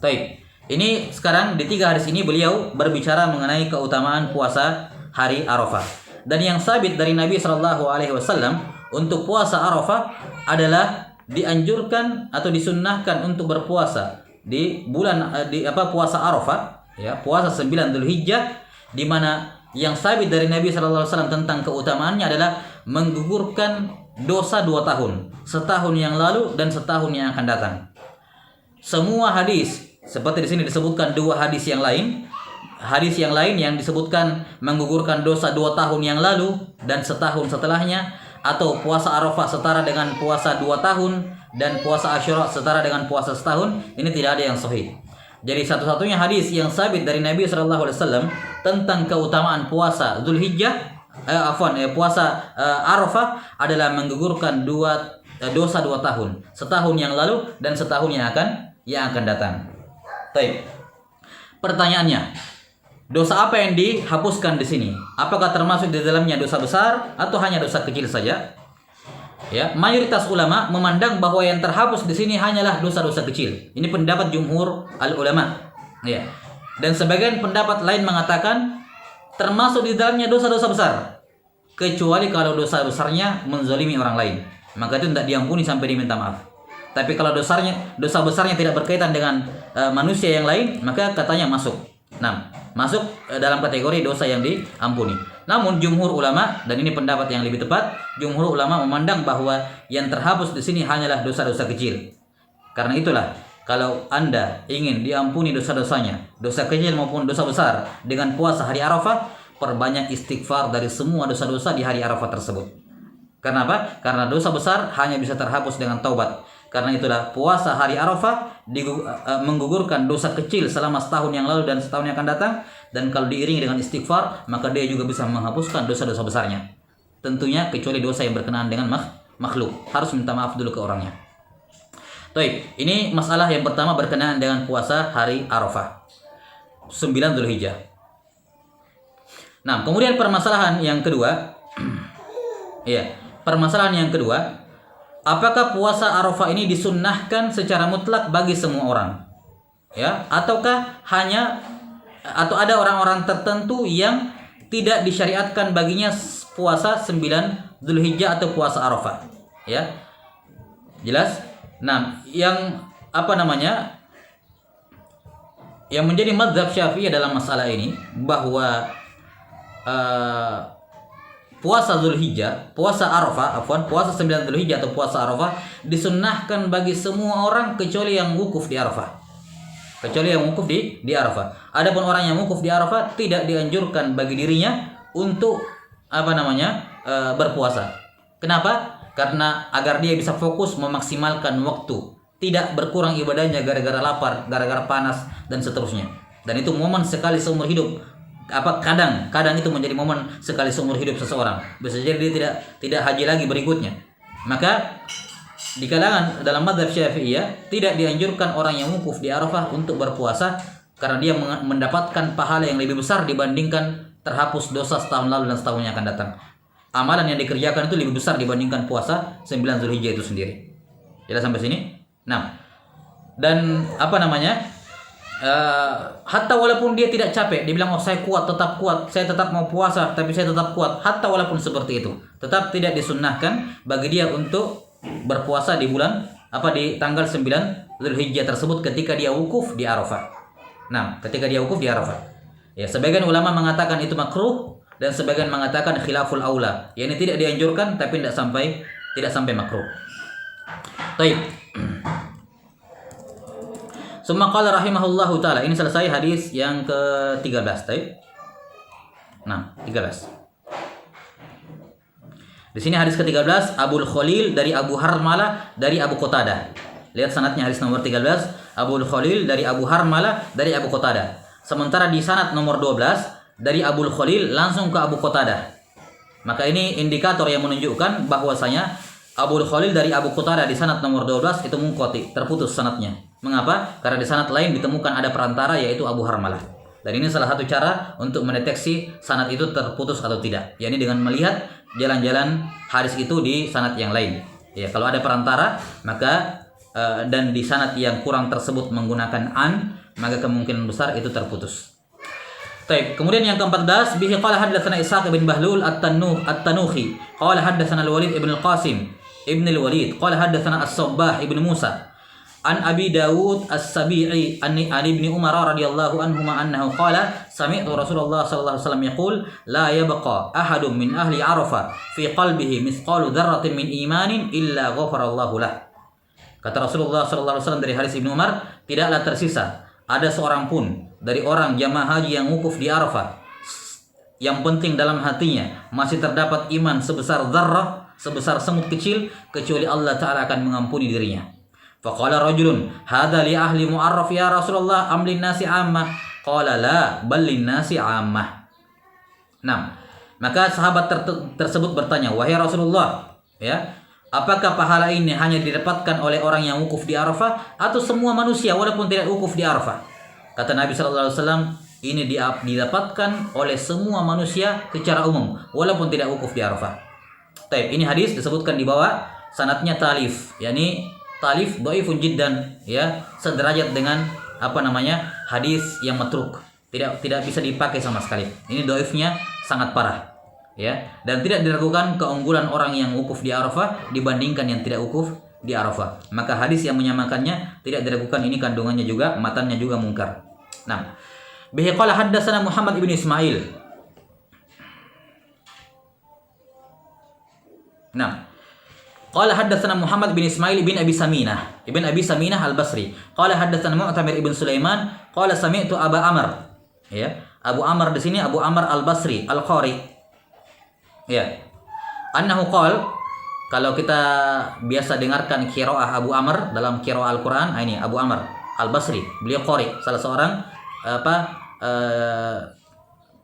Baik. Ini sekarang di 3 hadis ini beliau berbicara mengenai keutamaan puasa hari Arafah. Dan yang sabit dari Nabi sallallahu alaihi wasallam untuk puasa Arafah adalah dianjurkan atau disunnahkan untuk berpuasa di bulan puasa Arafah, ya, puasa 9 Dzulhijjah, di mana yang sabit dari Nabi sallallahu alaihi wasallam tentang keutamaannya adalah menggugurkan dosa 2 tahun, setahun yang lalu dan setahun yang akan datang. Semua hadis seperti di sini disebutkan 2 hadis yang lain. Hadis yang lain yang disebutkan menggugurkan dosa 2 tahun yang lalu dan setahun setelahnya, atau puasa Arafah setara dengan puasa 2 tahun dan puasa Asyura setara dengan puasa setahun, ini tidak ada yang sahih. Jadi satu-satunya hadis yang sabit dari Nabi sallallahu alaihi wasallam tentang keutamaan puasa puasa Arafah adalah menggugurkan dosa 2 tahun, setahun yang lalu dan setahun yang akan datang. Baik. Pertanyaannya, dosa apa yang dihapuskan di sini? Apakah termasuk di dalamnya dosa besar atau hanya dosa kecil saja? Ya, mayoritas ulama memandang bahwa yang terhapus di sini hanyalah dosa-dosa kecil. Ini pendapat jumhur al-ulama. Ya. Dan sebagian pendapat lain mengatakan termasuk di dalamnya dosa-dosa besar, kecuali kalau dosa besarnya menzalimi orang lain, maka itu tidak diampuni sampai diminta maaf. Tapi kalau dosa besarnya tidak berkaitan dengan manusia yang lain, maka katanya masuk. Nah, masuk dalam kategori dosa yang diampuni. Namun jumhur ulama, dan ini pendapat yang lebih tepat, jumhur ulama memandang bahwa yang terhapus di sini hanyalah dosa-dosa kecil. Karena itulah, kalau Anda ingin diampuni dosa-dosanya, dosa kecil maupun dosa besar, dengan puasa hari Arafah, perbanyak istighfar dari semua dosa-dosa di hari Arafah tersebut. Kenapa? Karena dosa besar hanya bisa terhapus dengan taubat. Karena itulah puasa hari Arafah menggugurkan dosa kecil selama setahun yang lalu dan setahun yang akan datang. Dan kalau diiringi dengan istighfar, maka dia juga bisa menghapuskan dosa-dosa besarnya. Tentunya kecuali dosa yang berkenaan dengan makhluk. Harus minta maaf dulu ke orangnya. Baik, ini masalah yang pertama berkenaan dengan puasa hari Arafah 9 Dzulhijjah. Nah, kemudian permasalahan yang kedua, apakah puasa Arafah ini disunnahkan secara mutlak bagi semua orang? Ya, ataukah atau ada orang-orang tertentu yang tidak disyariatkan baginya puasa 9 Dzulhijjah atau puasa Arafah? Ya. Jelas? Nah, yang menjadi mazhab Syafi'i dalam masalah ini bahwa puasa Dzulhijjah, puasa 9 Dzulhijjah atau puasa Arafah disunnahkan bagi semua orang kecuali yang wukuf di Arafah. Di Arafah. Adapun orang yang wukuf di Arafah tidak dianjurkan bagi dirinya untuk berpuasa. Kenapa? Karena agar dia bisa fokus memaksimalkan waktu, tidak berkurang ibadahnya gara-gara lapar, gara-gara panas dan seterusnya. Dan itu momen sekali seumur hidup. Kadang itu menjadi momen sekali seumur hidup seseorang. Bisa jadi dia tidak haji lagi berikutnya. Maka di kalangan dalam mazhab Syafi'iyah tidak dianjurkan orang yang wukuf di Arafah untuk berpuasa karena dia mendapatkan pahala yang lebih besar dibandingkan terhapus dosa setahun lalu dan setahun yang akan datang. Amalan yang dikerjakan itu lebih besar dibandingkan puasa 9 Dzulhijjah itu sendiri. Jelas sampai sini? Nah, dan hatta walaupun dia tidak capek, dia bilang saya kuat, saya tetap mau puasa, tapi saya tetap kuat. Hatta walaupun seperti itu, tetap tidak disunnahkan bagi dia untuk berpuasa di tanggal 9 Dzulhijjah tersebut ketika dia wukuf di Arafah. Nah, ya, sebagian ulama mengatakan itu makruh dan sebagian mengatakan khilaful aula, yakni tidak dianjurkan tapi tidak sampai makruh. Baik. Summa qala rahimahullahu taala, ini selesai hadis yang ke-13, baik. Nah, 13. Di sini hadis ke-13, Abul Khalil dari Abu Harmalah dari Abu Qatadah. Lihat sanadnya hadis nomor 13, Abul Khalil dari Abu Harmalah dari Abu Qatadah. Sementara di sanad nomor 12 dari Abul Khalil langsung ke Abu Qatadah. Maka ini indikator yang menunjukkan bahwasanya Abul Khalil dari Abu Qatadah di sanad nomor 12 itu munqati, terputus sanadnya. Mengapa? Karena di sanad lain ditemukan ada perantara yaitu Abu Harmalah. Dan ini salah satu cara untuk mendeteksi sanad itu terputus atau tidak, yakni dengan melihat jalan-jalan hadis itu di sanad yang lain. Ya, kalau ada perantara, maka dan di sanad yang kurang tersebut menggunakan maka kemungkinan besar itu terputus. Baik, kemudian yang ke-14, bihi qala haddatsana Ishaq bin Bahlul at-Tanuhi, qala haddatsana Al-Walid ibn Al-Qasim ibn Al-Walid, qala haddatsana As-Sabbah ibn Musa an Abi Dawud As-Sabi'i an Ibn Umar radhiyallahu anhuma annahu qala sami'tu Rasulullah sallallahu alaihi wasallam yaqul la yabqa ahadun min ahli Arafah fi qalbihi mithqalu dzarratin min imanin illa ghafarallahu lah. Kata Rasulullah sallallahu alaihi wasallam dari hadis Ibnu Umar, tidaklah tersisa ada seorang pun dari orang jamaah haji yang wukuf di Arafah yang penting dalam hatinya masih terdapat iman sebesar dzarrah, sebesar semut kecil, kecuali Allah Ta'ala akan mengampuni dirinya. Faqala rajulun hadza li ahli Mu'arraf ya Rasulullah am lin nasi ammah, qala la bal lin nasi ammah. Nah, maka sahabat tersebut bertanya, wahai Rasulullah, ya, apakah pahala ini hanya didapatkan oleh orang yang wukuf di Arafah atau semua manusia walaupun tidak wukuf di Arafah? Kata Nabi sallallahu alaihi wasallam, ini didapatkan oleh semua manusia secara umum walaupun tidak wukuf di Arafah. Baik, ini hadis disebutkan di bawah sanadnya talif, yakni talif dhaifun jiddan, ya, sederajat dengan hadis yang matruk, tidak bisa dipakai sama sekali. Ini dhaifnya sangat parah, ya, dan tidak diragukan keunggulan orang yang wukuf di Arafah dibandingkan yang tidak wukuf di Arafah. Maka hadis yang menyamakannya tidak diragukan ini kandungannya juga, matannya juga mungkar. Nah, bihi qala haddatsana Muhammad ibn Ismail. Nah, qala haddatsana Muhammad bin Ismail bin Abi Saminah, ibn Abi Saminah Al-Basri. Qala haddatsana Mu'tamir ibn Sulaiman, qala sami'tu Aba Amr. Ya, Abu Amr di sini Abu Amr Al-Basri Al-Qari. Ya. Annahu qala, kalau kita biasa dengarkan qiraah Abu Amr dalam qiraah Al-Qur'an, ini Abu Amr Al-Basri, beliau qari, salah seorang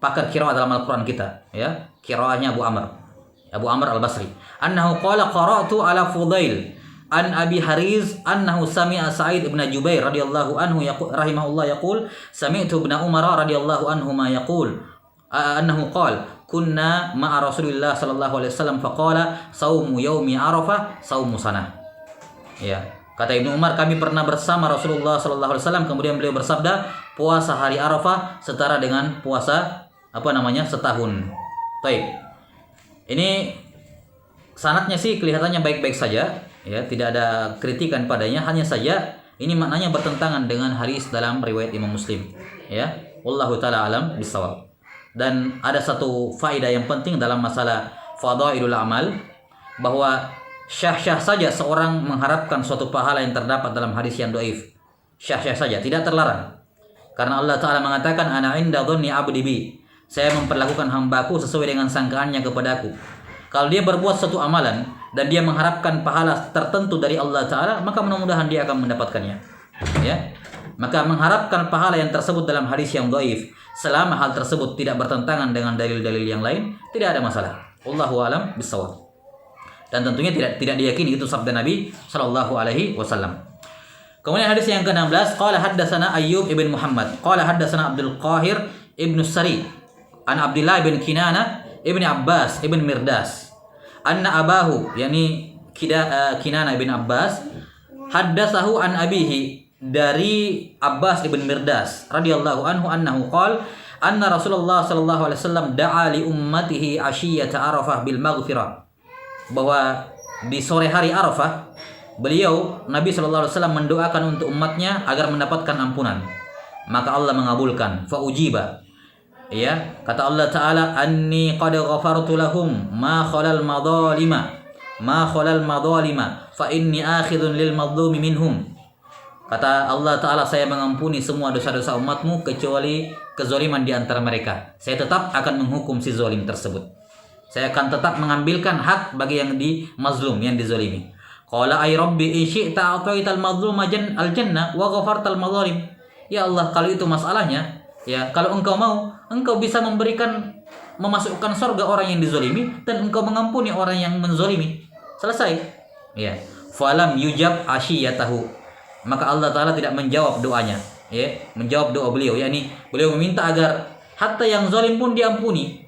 pakar qiraah dalam Al-Qur'an kita, ya. Qiraahnya Abu Amr Al-Basri. Annahu qala qara'tu ala Fudail an Abi Hariz annahu sami'a Sa'id ibn Jubair radhiyallahu anhu rahimahullah yaqul sami'tu ibn Umar radhiyallahu anhuma yaqul annahu qala kunna ma'a Rasulillah sallallahu alaihi wasallam faqala saumu yaumi Arafah saumu sanah. Ya, kata Ibnu Umar, kami pernah bersama Rasulullah sallallahu alaihi wasallam, kemudian beliau bersabda, puasa hari Arafah setara dengan puasa setahun. Baik. Ini sanadnya sih kelihatannya baik-baik saja, ya, tidak ada kritikan padanya, hanya saja ini maknanya bertentangan dengan hadis dalam riwayat Imam Muslim, ya. Wallahu taala alam bisawab. Dan ada satu faedah yang penting dalam masalah fadailul amal, bahwa syah-syah saja seorang mengharapkan suatu pahala yang terdapat dalam hadis yang dhaif. Syah-syah saja, tidak terlarang. Karena Allah Ta'ala mengatakan, ana inda dhanni abdi bi. Saya memperlakukan hambaku sesuai dengan sangkaannya kepadaku. Kalau dia berbuat suatu amalan dan dia mengharapkan pahala tertentu dari Allah Ta'ala, maka mudah-mudahan dia akan mendapatkannya. Ya, maka mengharapkan pahala yang tersebut dalam hadis yang dhaif, selama hal tersebut tidak bertentangan dengan dalil-dalil yang lain, tidak ada masalah. Wallahu a'lam bishawab. Dan tentunya tidak diyakini itu sabda Nabi sallallahu alaihi wasallam. Kemudian hadis yang ke-16, qala haddatsana Ayyub ibn Muhammad, qala haddatsana Abdul Qahir ibn Sari, an Abdullah ibn Kinana ibn Abbas ibn Mirdas, anna abahu, yani Kinana ibn Abbas, haddatsahu an abihi, dari Abbas ibn Mirdas radhiyallahu anhu annahu qala anna Rasulullah sallallahu alaihi wasallam da'a li ummatihi ashiyata Arafah bil maghfirah, bahwa di sore hari Arafah beliau Nabi sallallahu alaihi wasallam mendoakan untuk umatnya agar mendapatkan ampunan, maka Allah mengabulkan. Fa ujiba, ya, kata Allah Ta'ala, anni qad ghafartu lahum ma khalal madhalima fa inni akhidhun lil madhlumi minhum. Kata Allah Ta'ala, saya mengampuni semua dosa-dosa umatmu kecuali kezaliman di antara mereka. Saya tetap akan menghukum si zalim tersebut. Saya akan tetap mengambilkan hak bagi yang mazlum, yang dizalimi. Qala ay rabbi in syi'ta a'taital mazluma al-jannah wa ghafartal madzalim. Ya Allah, kalau itu masalahnya, ya, kalau engkau mau, engkau bisa memasukkan surga orang yang dizalimi dan engkau mengampuni orang yang menzalimi. Selesai. Ya. Falam yujab ashiyatahu. Maka Allah Ta'ala tidak menjawab doanya, ya, menjawab doa beliau, yakni beliau meminta agar hatta yang zalim pun diampuni,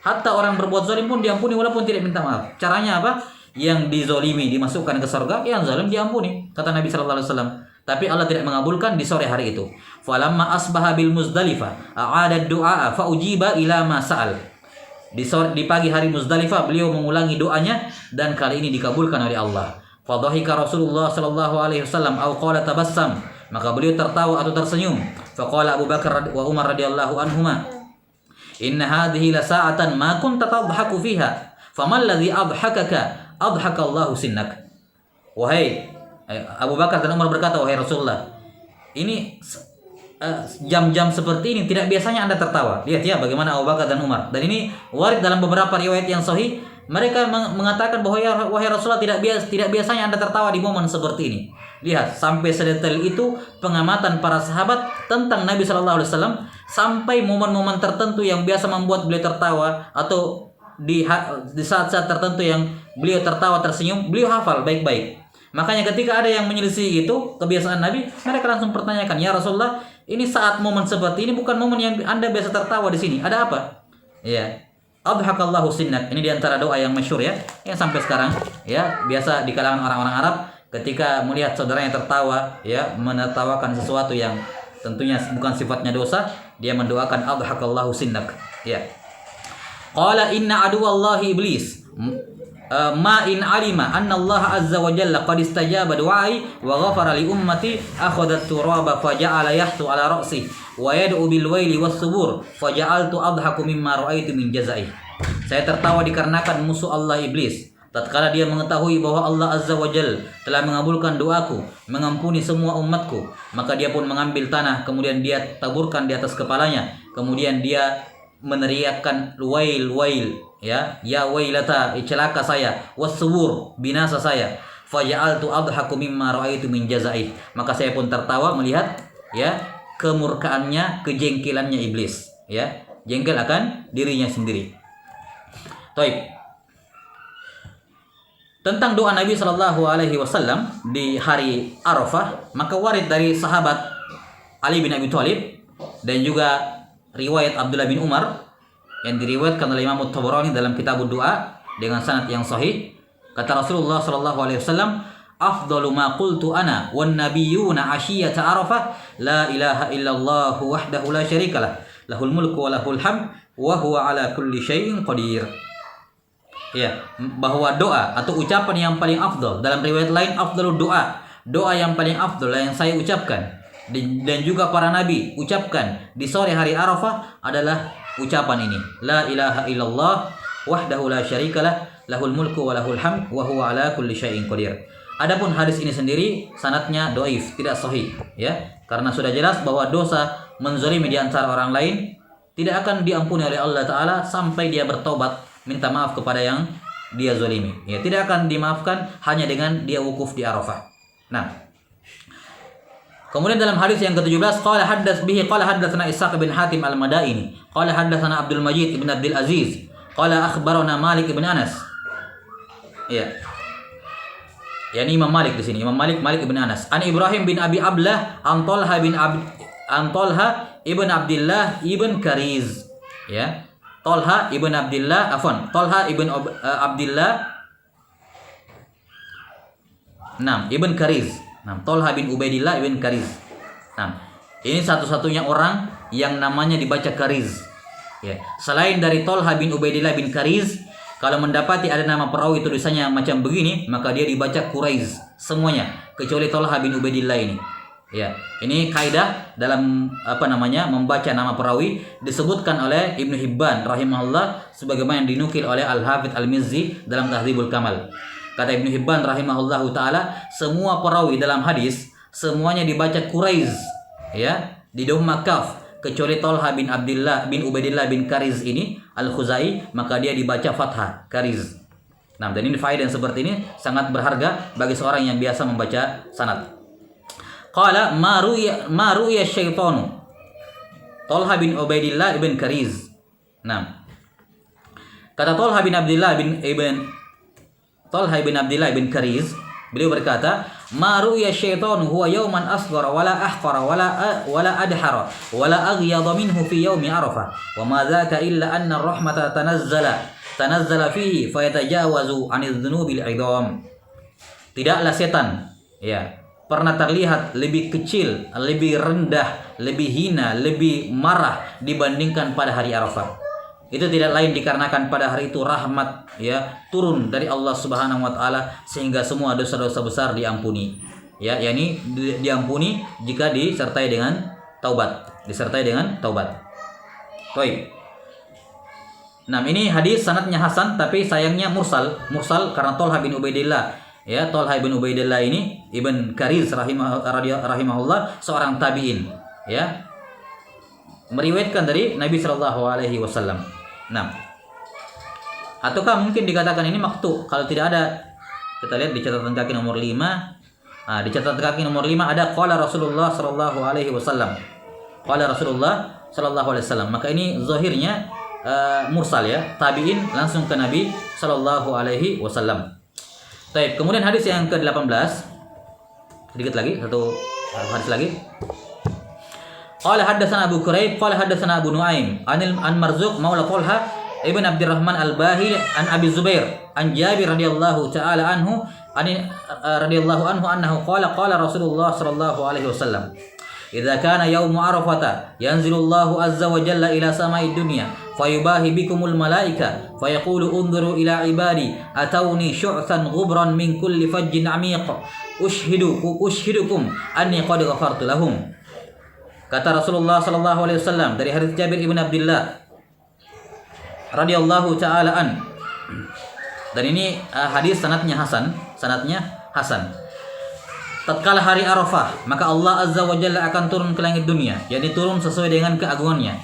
hatta orang berbuat zalim pun diampuni walaupun tidak minta maaf. Caranya apa? Yang dizalimi dimasukkan ke surga, yang zalim diampuni, kata Nabi sallallahu alaihi wasallam. Tapi Allah tidak mengabulkan di sore hari itu. Falamma asbaha bil Muzdalifah a'ada du'a fa ujiba ila ma sa'al. Di pagi hari Muzdalifah beliau mengulangi doanya dan kali ini dikabulkan oleh Allah. Fadhahika Rasulullah sallallahu alaihi wasallam au qala tabassam, maka beliau tertawa atau tersenyum. Faqala Abu Bakar wa Umar radhiyallahu anhuma, inna hadhihi la sa'atan ma kunta tadhaku fiha, faman alladhi adhakaka adhaka Allahu sinnak. Wahai Abu Bakar dan Umar berkata, wahai Rasulullah, ini jam-jam seperti ini tidak biasanya Anda tertawa. Lihat ya bagaimana Abu Bakar dan Umar. Dan ini warid dalam beberapa riwayat yang sahih. Mereka mengatakan bahwa ya, wahai Rasulullah, tidak biasanya Anda tertawa di momen seperti ini. Lihat, sampai sedetail itu pengamatan para sahabat tentang Nabi Shallallahu Alaihi Wasallam, sampai momen-momen tertentu yang biasa membuat beliau tertawa, atau di saat-saat tertentu yang beliau tertawa tersenyum, beliau hafal baik-baik. Makanya ketika ada yang menyelisih itu kebiasaan Nabi, mereka langsung pertanyakan, ya Rasulullah, ini saat momen seperti ini bukan momen yang Anda biasa tertawa di sini. Ada apa? Ya. Adhakallahu sinnak. Ini diantara doa yang masyhur, ya, yang sampai sekarang, ya, biasa di kalangan orang-orang Arab ketika melihat saudaranya tertawa, ya, menertawakan sesuatu yang tentunya bukan sifatnya dosa, dia mendoakan adhakallahu sinnak. Ya. Qala inna aduwallahi iblis ma in alima anna Allah azza wa jalla qad istajaba du'ai wa ghafara li ummati akhadhat turaba faja'ala yahtu ala ra'si wa yad'u bil waili was subur faja'altu adhaku mimma ra'aitu min jazai. Saya tertawa dikarenakan musuh Allah iblis tatkala dia mengetahui bahwa Allah Azza wa Jal telah mengabulkan doaku, mengampuni semua umatku, maka dia pun mengambil tanah, kemudian dia taburkan di atas kepalanya, kemudian dia meneriakkan wail wail, ya wailata, celaka saya, wasubur, binasa saya, faja'altu adhaku mimma ra'aitu min jazaih, maka saya pun tertawa melihat ya kemurkaannya, kejengkelannya iblis, ya jengkel akan dirinya sendiri. Taib. Tentang doa Nabi Shallallahu Alaihi Wasallam di hari Arafah, maka warid dari sahabat Ali bin Abi Thalib dan juga riwayat Abdullah bin Umar yang diriwayatkan oleh Imam At-Tabarani dalam kitab doa dengan sanad yang sahih. Kata Rasulullah Shallallahu Alaihi Wasallam, afdalu ma qultu ana wan nabiyyuna ashiyata Arafah, la ilaha illallah wahdahu la syarikalah, lahul mulku wa lahul hamd wa huwa ala kulli syai'in qadir. Ya, bahwa doa atau ucapan yang paling afdal, dalam riwayat lain afdalud doa yang paling afdal yang saya ucapkan dan juga para nabi ucapkan di sore hari Arafah adalah ucapan ini, la ilaha illallah wahdahu la syarikalah, lahul mulku wa lahul hamd wa huwa ala kulli syai'in qadir. Adapun hadis ini sendiri sanadnya dhaif, tidak sahih, ya, karena sudah jelas bahwa dosa menzalimi di antara orang lain tidak akan diampuni oleh Allah Ta'ala sampai dia bertobat, minta maaf kepada yang dia zalimi. Ya, tidak akan dimaafkan hanya dengan dia wukuf di Arafah. Nah, kemudian dalam hadis yang ke-17, qala haddatsana Ishaq bin Hatim al-Madaini, qala haddatsana Abdul Majid ibn Abdul Aziz, qala akhbarana Malik ibn Anas. Ya. Yani Imam Malik di sini, Imam Malik ibn Anas. An Ibrahim bin Abi Ablah an Talha ibn Abdullah ibn Kariz. Ya. Talha ibn Abdullah ibn Kariz. Talha bin Ubaidillah ibn Kariz. Ini satu-satunya orang yang namanya dibaca Kariz. Ya. Selain dari Talha bin Ubaidillah bin Kariz, kalau mendapati ada nama perawi tulisannya macam begini, maka dia dibaca Quraiz semuanya, kecuali Talha bin Ubaidillah ini. Ya, ini kaidah dalam membaca nama perawi disebutkan oleh Ibnu Hibban rahimahullah sebagaimana yang dinukil oleh Al-Hafidz Al-Mizzi dalam Tahdzibul Kamal. Kata Ibnu Hibban rahimahullahu taala, semua perawi dalam hadis semuanya dibaca Quraiz, ya, di dhamma kaf, kecuali Talha bin Abdullah bin Ubaidillah bin Kariz ini Al-Khuzai, maka dia dibaca fathah Kariz. Dan ini faedah seperti ini sangat berharga bagi seorang yang biasa membaca sanad. Qala ma ru'ya syaitanu Talha bin Ubaidillah ibn Kariz. Kata Talha bin Abdullah ibn Kariz, beliau berkata, ma ru'ya syaitanu huwa yawman asghara wala ahqara wala adhara wala aghyadha minhu fi yawmi Arafah wa ma dzaka illa anna ar-rahmata tanazzala fihi fayatajawazu 'anil dhunubil 'idham. Tidaklah setan, ya, pernah terlihat lebih kecil, lebih rendah, lebih hina, lebih marah dibandingkan pada hari Arafah. Itu tidak lain dikarenakan pada hari itu rahmat, ya, turun dari Allah Subhanahu wa taala sehingga semua dosa-dosa besar diampuni. Ya, yakni diampuni jika disertai dengan taubat, Baik. Ini hadis sanadnya hasan tapi sayangnya mursal karena Talha bin Ubaidillah. Ya, Talha bin Ubaidillah ini Ibn Kariz rahimahullah seorang tabi'in, ya, meriwayatkan dari Nabi Shallallahu Alaihi Wasallam. Ataukah mungkin dikatakan ini maqtu? Kalau tidak ada, kita lihat di catatan kaki nomor 5. Di catatan kaki nomor 5 ada qala Rasulullah Shallallahu Alaihi Wasallam. Maka ini zahirnya mursal, ya, tabi'in langsung ke Nabi Shallallahu Alaihi Wasallam. Baik, kemudian hadis yang ke-18. Sedikit lagi, satu hadis lagi. Qala haddatsana Abu Quraib, qala haddatsana Abu Nuaim, an Marzuq maula Talha ibn Abdurrahman al-Bahili an Abi Zubair, an Jabir radhiyallahu ta'ala anhu, annahu qala Rasulullah sallallahu alaihi wasallam, idza kana yaumu Arafah yanzilullahu azza wa jalla ila sama'id dunya fayubahi bikumul malaika fayaqulu unzuru ila ibadi atawni syu'than ghubran min kulli fajjin 'amiq ushhidukum anni qad ghafartu lahum. Kata Rasulullah sallallahu alaihi wasallam dari hadits Jabir ibn Abdullah radhiyallahu taala an, Dan ini hadis sanadnya hasan. Tatkala hari Arafah, maka Allah Azza wa Jalla akan turun ke langit dunia. Jadi turun sesuai dengan keagungannya.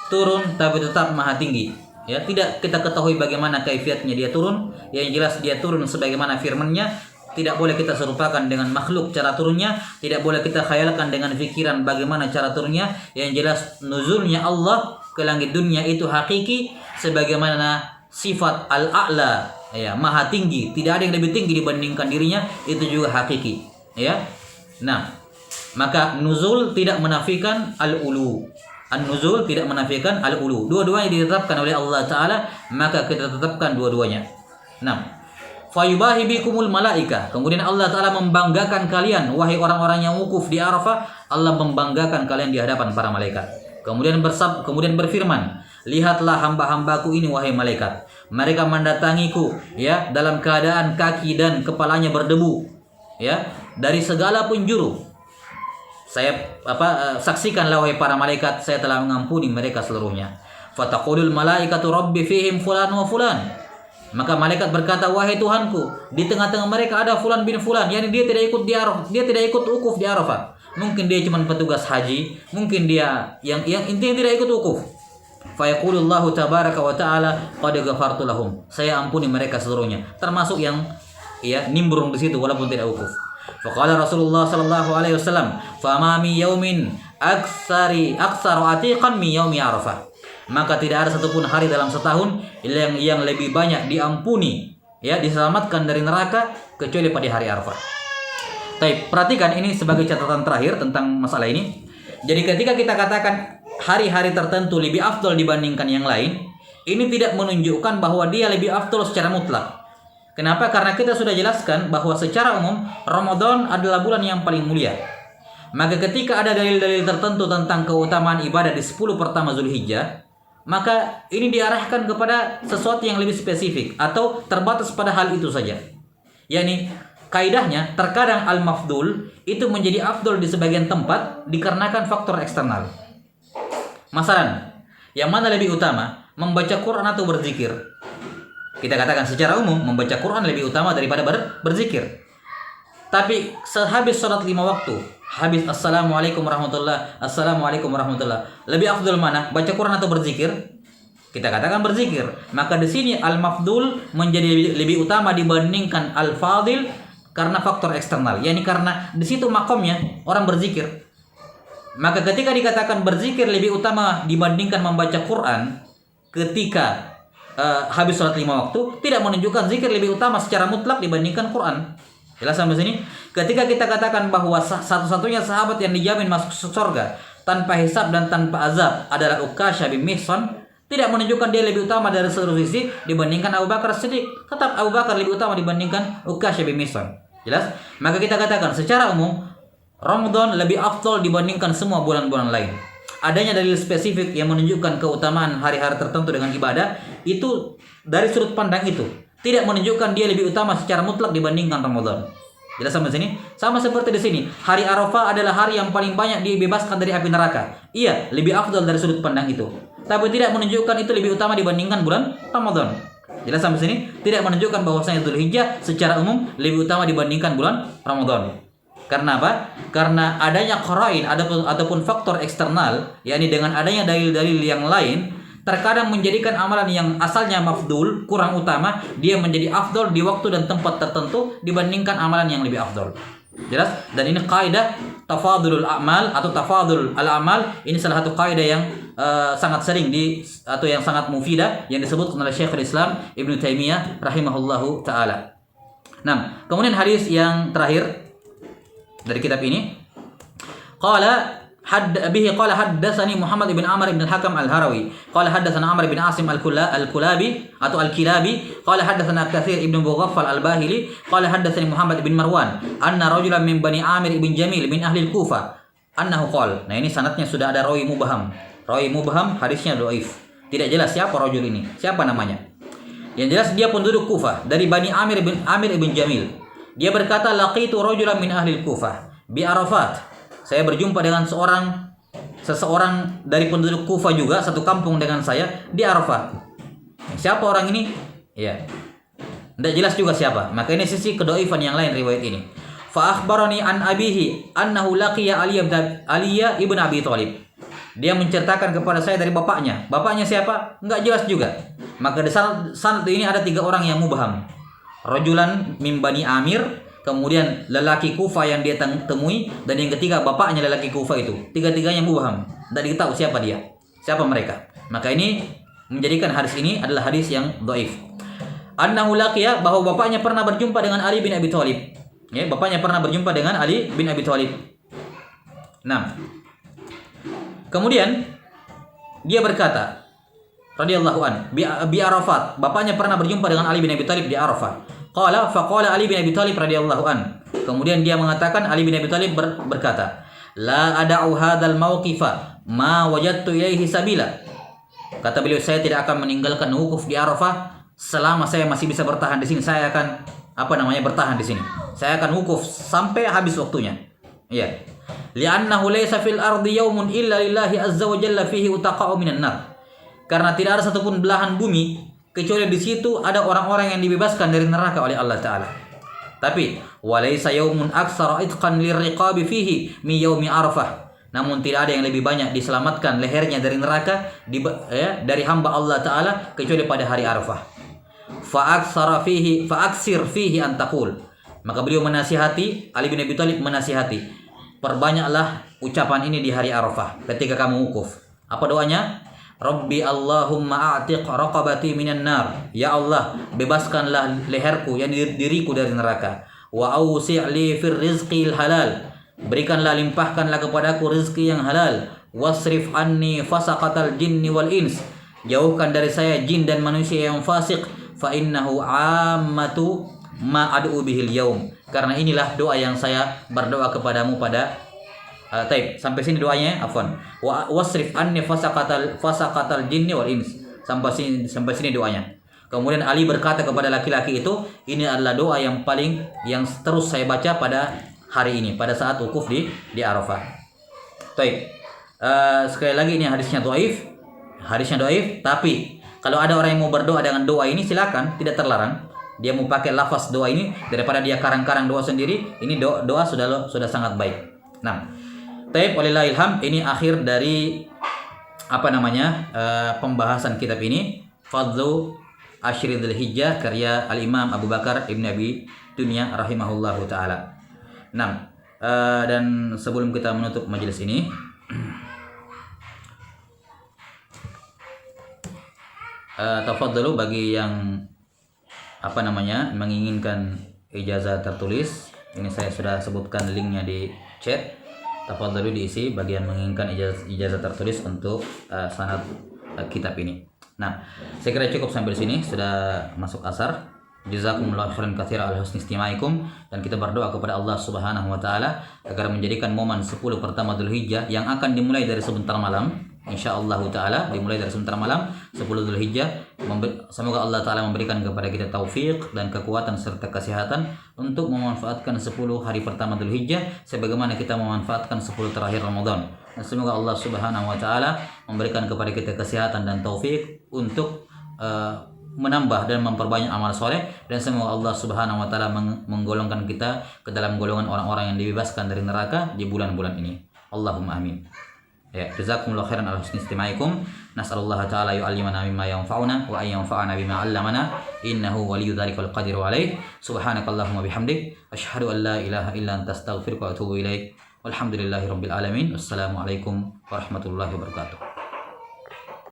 Turun tapi tetap maha tinggi. Ya, tidak kita ketahui bagaimana kaifiatnya dia turun. Yang jelas dia turun sebagaimana firman-Nya. Tidak boleh kita serupakan dengan makhluk cara turunnya. Tidak boleh kita khayalkan dengan pikiran bagaimana cara turunnya. Yang jelas nuzulnya Allah ke langit dunia itu hakiki sebagaimana sifat al-a'la, ya, maha tinggi. Tidak ada yang lebih tinggi dibandingkan dirinya, itu juga hakiki. Ya, nah, maka nuzul tidak menafikan al-ulu. An-nuzul tidak menafikan al-ulu. Dua-duanya ditetapkan oleh Allah Ta'ala, maka kita tetapkan dua-duanya. Nah, fayubahi bikumul malaika. Kemudian Allah Ta'ala membanggakan kalian, wahai orang-orang yang wukuf di Arafah. Allah membanggakan kalian di hadapan para malaikat. Kemudian berfirman, lihatlah hamba-hambaku ini wahai malaikat. Mereka mendatangiku, ya, dalam keadaan kaki dan kepalanya berdebu, ya, dari segala penjuru. Saya saksikanlah wahai para malaikat, saya telah mengampuni mereka seluruhnya. Fataqulul malaikatu rabbi fihim fulan wa fulan. Maka malaikat berkata, wahai Tuhanku, di tengah-tengah mereka ada fulan bin fulan, yakni dia tidak ikut di Arafah, dia tidak ikut wukuf di Arafah. Mungkin dia cuma petugas haji, mungkin dia yang intinya tidak ikut wukuf. Fa yaqulullahu tabaraka wa ta'ala qad ghafartu lahum. Saya ampuni mereka seluruhnya, termasuk yang nimbrung di situ walaupun tidak wukuf. Faqala Rasulullah sallallahu alaihi wasallam, "Fa ma mi yaumin aksaru atiqan mi yaumi Arafah." Maka tidak ada satupun hari dalam setahun yang lebih banyak diampuni, ya, diselamatkan dari neraka kecuali pada hari Arafah. Baik, perhatikan ini sebagai catatan terakhir tentang masalah ini. Jadi ketika kita katakan hari-hari tertentu lebih afdol dibandingkan yang lain, ini tidak menunjukkan bahwa dia lebih afdol secara mutlak. Kenapa? Karena kita sudah jelaskan bahwa secara umum Ramadan adalah bulan yang paling mulia. Maka ketika ada dalil-dalil tertentu tentang keutamaan ibadah di 10 pertama Zulhijjah, maka ini diarahkan kepada sesuatu yang lebih spesifik atau terbatas pada hal itu saja. Yani kaidahnya terkadang al-mafdul itu menjadi afdol di sebagian tempat dikarenakan faktor eksternal. Masalan, yang mana lebih utama, membaca Quran atau berzikir? Kita katakan secara umum membaca Quran lebih utama daripada berzikir. Tapi sehabis sholat 5 waktu, habis assalamualaikum warahmatullah, assalamualaikum warahmatullah, lebih afdal mana? Baca Quran atau berzikir? Kita katakan berzikir. Maka di sini al-mafdul menjadi lebih utama dibandingkan al-fadil karena faktor eksternal. Yani karena di situ makomnya orang berzikir. Maka ketika dikatakan berzikir lebih utama dibandingkan membaca Quran ketika habis sholat 5 waktu, tidak menunjukkan zikir lebih utama secara mutlak dibandingkan Quran. Jelas sampai sini? Ketika kita katakan bahwa satu-satunya sahabat yang dijamin masuk surga tanpa hisab dan tanpa azab adalah Uqasyah bin Mihsan, tidak menunjukkan dia lebih utama dari seluruh sisi dibandingkan Abu Bakar Siddiq. Tetap Abu Bakar lebih utama dibandingkan Uqasyah bin Mihsan. Jelas? Maka kita katakan secara umum Ramadan lebih afdal dibandingkan semua bulan-bulan lain. Adanya dalil spesifik yang menunjukkan keutamaan hari-hari tertentu dengan ibadah, itu dari sudut pandang itu tidak menunjukkan dia lebih utama secara mutlak dibandingkan Ramadan. Jelas sampai sini? Sama seperti di sini, hari Arafah adalah hari yang paling banyak dibebaskan dari api neraka. Iya, lebih afdal dari sudut pandang itu. Tapi tidak menunjukkan itu lebih utama dibandingkan bulan Ramadan. Jelas sampai sini? Tidak menunjukkan bahwasanya Dzulhijjah secara umum lebih utama dibandingkan bulan Ramadan. Karena apa? Karena adanya qarain ataupun faktor eksternal, yakni dengan adanya dalil-dalil yang lain, terkadang menjadikan amalan yang asalnya mafdul, kurang utama, dia menjadi afdol di waktu dan tempat tertentu dibandingkan amalan yang lebih afdol. Jelas? Dan ini kaidah tafadulul a'mal atau tafadul al-amal. Ini salah satu kaidah yang sangat sering atau yang sangat mufidah yang disebut oleh Syekhul Islam Ibnu Taimiyah rahimahullahu taala. Nah, kemudian hadis yang terakhir dari kitab ini, qala haddatsani Muhammad bin Amr bin Al-Hakam Al-Harawi, qala haddatsana Amr bin Asim Al-Kulabi atau Al-Kilabi, qala haddatsana Katsir ibn Mughaffal Al-Bahili, qala haddatsani Muhammad bin Marwan anna rajulan min Bani Amir ibn Jamil min ahli Al-Kufah annahu qala. Nah, ini sanadnya sudah ada rawi mubham. Rawi mubham hadisnya dhaif. Tidak jelas siapa rajul ini, siapa namanya. Yang jelas dia penduduk Kufah dari Bani Amir ibn Jamil. Dia berkata, laqitu rajulan min ahli Kufah bi Arafat. Saya berjumpa dengan seseorang dari penduduk Kufah juga, satu kampung dengan saya di Arafat. Siapa orang ini? Ya. Tidak jelas juga siapa. Maka ini sisi kedoifan yang lain riwayat ini. Fa akhbarani an abihi annahu laqiya Ali ibn Abi Thalib. Dia menceritakan kepada saya dari bapaknya. Bapaknya siapa? Enggak jelas juga. Maka di sanad ini ada 3 orang yang mubham. Rajulan min Bani Amir, kemudian lelaki Kufa yang dia temui, dan yang ketiga bapaknya lelaki Kufa itu. Tiga-tiganya mubham. Tidak diketahui siapa dia. Siapa mereka. Maka ini menjadikan hadis ini adalah hadis yang dhaif. Annahu laqiya, bahwa bapaknya pernah berjumpa dengan Ali bin Abi Thalib. Ya, bapaknya pernah berjumpa dengan Ali bin Abi Thalib. Nah, kemudian dia berkata, radhiyallahu an, bi Arafat, bapaknya pernah berjumpa dengan Ali bin Abi Thalib di Arafah. Faqala Ali bin Abi Thalib radhiyallahu an. Kemudian dia mengatakan, Ali bin Abi Thalib berkata, la ada'u hadzal mauqifa ma wajadtu ilaihi sabila. Kata beliau, saya tidak akan meninggalkan wukuf di Arafah selama saya masih bisa bertahan di sini. Saya akan bertahan di sini. Saya akan wukuf sampai habis waktunya. Iya. Li'annahu laysa fil ardi yaumun illa lillahi azza wa jalla fihi utaqa'u minan nar. Karena tidak ada satupun belahan bumi kecuali di situ ada orang-orang yang dibebaskan dari neraka oleh Allah Taala. Tapi walaysa yaumun aktsara itqan lirriqabi fihi mi yaumi Arafah. Namun tidak ada yang lebih banyak diselamatkan lehernya dari neraka dari hamba Allah Taala kecuali pada hari Arafah. Fa'aksir fihi an taqul. Maka beliau menasihati, Ali bin Abi Thalib menasihati, perbanyaklah ucapan ini di hari Arafah ketika kamu wukuf. Apa doanya? Rabbi Allahumma a'tiq raqabati minan nar. Ya Allah, bebaskanlah leherku, yakni diriku dari neraka. Wa awsi' li fir rizqil halal. Berikanlah, limpahkanlah kepadaku rezeki yang halal. Wasrif anni fasaqatal jinni wal ins. Jauhkan dari saya jin dan manusia yang fasik. Fa innahu ammatu ma ad'u bihil yaum. Karena inilah doa yang saya berdoa kepadamu pada sampai sini doanya, afwan. Wasrif anni fasaqatal jinni wal ins. Sampai sini doanya. Kemudian Ali berkata kepada laki-laki itu, ini adalah doa yang terus saya baca pada hari ini, pada saat wukuf di Arafah. Baik. Sekali lagi ini hadisnya dhaif. Tapi kalau ada orang yang mau berdoa dengan doa ini, silakan, tidak terlarang. Dia mau pakai lafaz doa ini daripada dia karang-karang doa sendiri. Ini doa sudah sangat baik. Nah, taib walillahil hamd, ini akhir dari pembahasan kitab ini, Fadlu Ashri Dzulhijjah, karya Al-Imam Abu Bakar Ibn Abi Dunya rahimahullahu taala. Nah, dan sebelum kita menutup majelis ini, tafadhalu bagi yang menginginkan ijazah tertulis, ini saya sudah sebutkan linknya di chat. Tafadhalu diisi bagian menginginkan ijazah tertulis untuk sanad kitab ini. Nah, saya kira cukup sampai di sini, sudah masuk asar. Jazakumullahu khairan katsiran ala husni istimaikum, dan kita berdoa kepada Allah Subhanahu wa taala agar menjadikan momen 10 pertama Dzulhijjah yang akan dimulai dari sebentar malam, insyaallah taala dimulai dari sebentar malam 10 Dzulhijjah. Semoga Allah taala memberikan kepada kita taufik dan kekuatan serta kesehatan untuk memanfaatkan 10 hari pertama Dzulhijjah sebagaimana kita memanfaatkan 10 terakhir Ramadan. Dan semoga Allah Subhanahu wa taala memberikan kepada kita kesehatan dan taufik untuk menambah dan memperbanyak amal soleh, dan semoga Allah Subhanahu wa taala menggolongkan kita ke dalam golongan orang-orang yang dibebaskan dari neraka di bulan-bulan ini. Allahumma amin. Ya, jazakumullahu khairan ala husni istimaikum. Nas'alullaha ta'ala yu'allimana mimma yanfa'una wa ay yanfa'ana bima 'allamana. Innahu waliyyu dzalika wal qadiru 'alaih. Subhanakallahumma bihamdik asyhadu an la ilaha illa anta astaghfiruka wa atubu ilaik. Walhamdulillahirabbil alamin. Wassalamualaikum warahmatullahi wabarakatuh.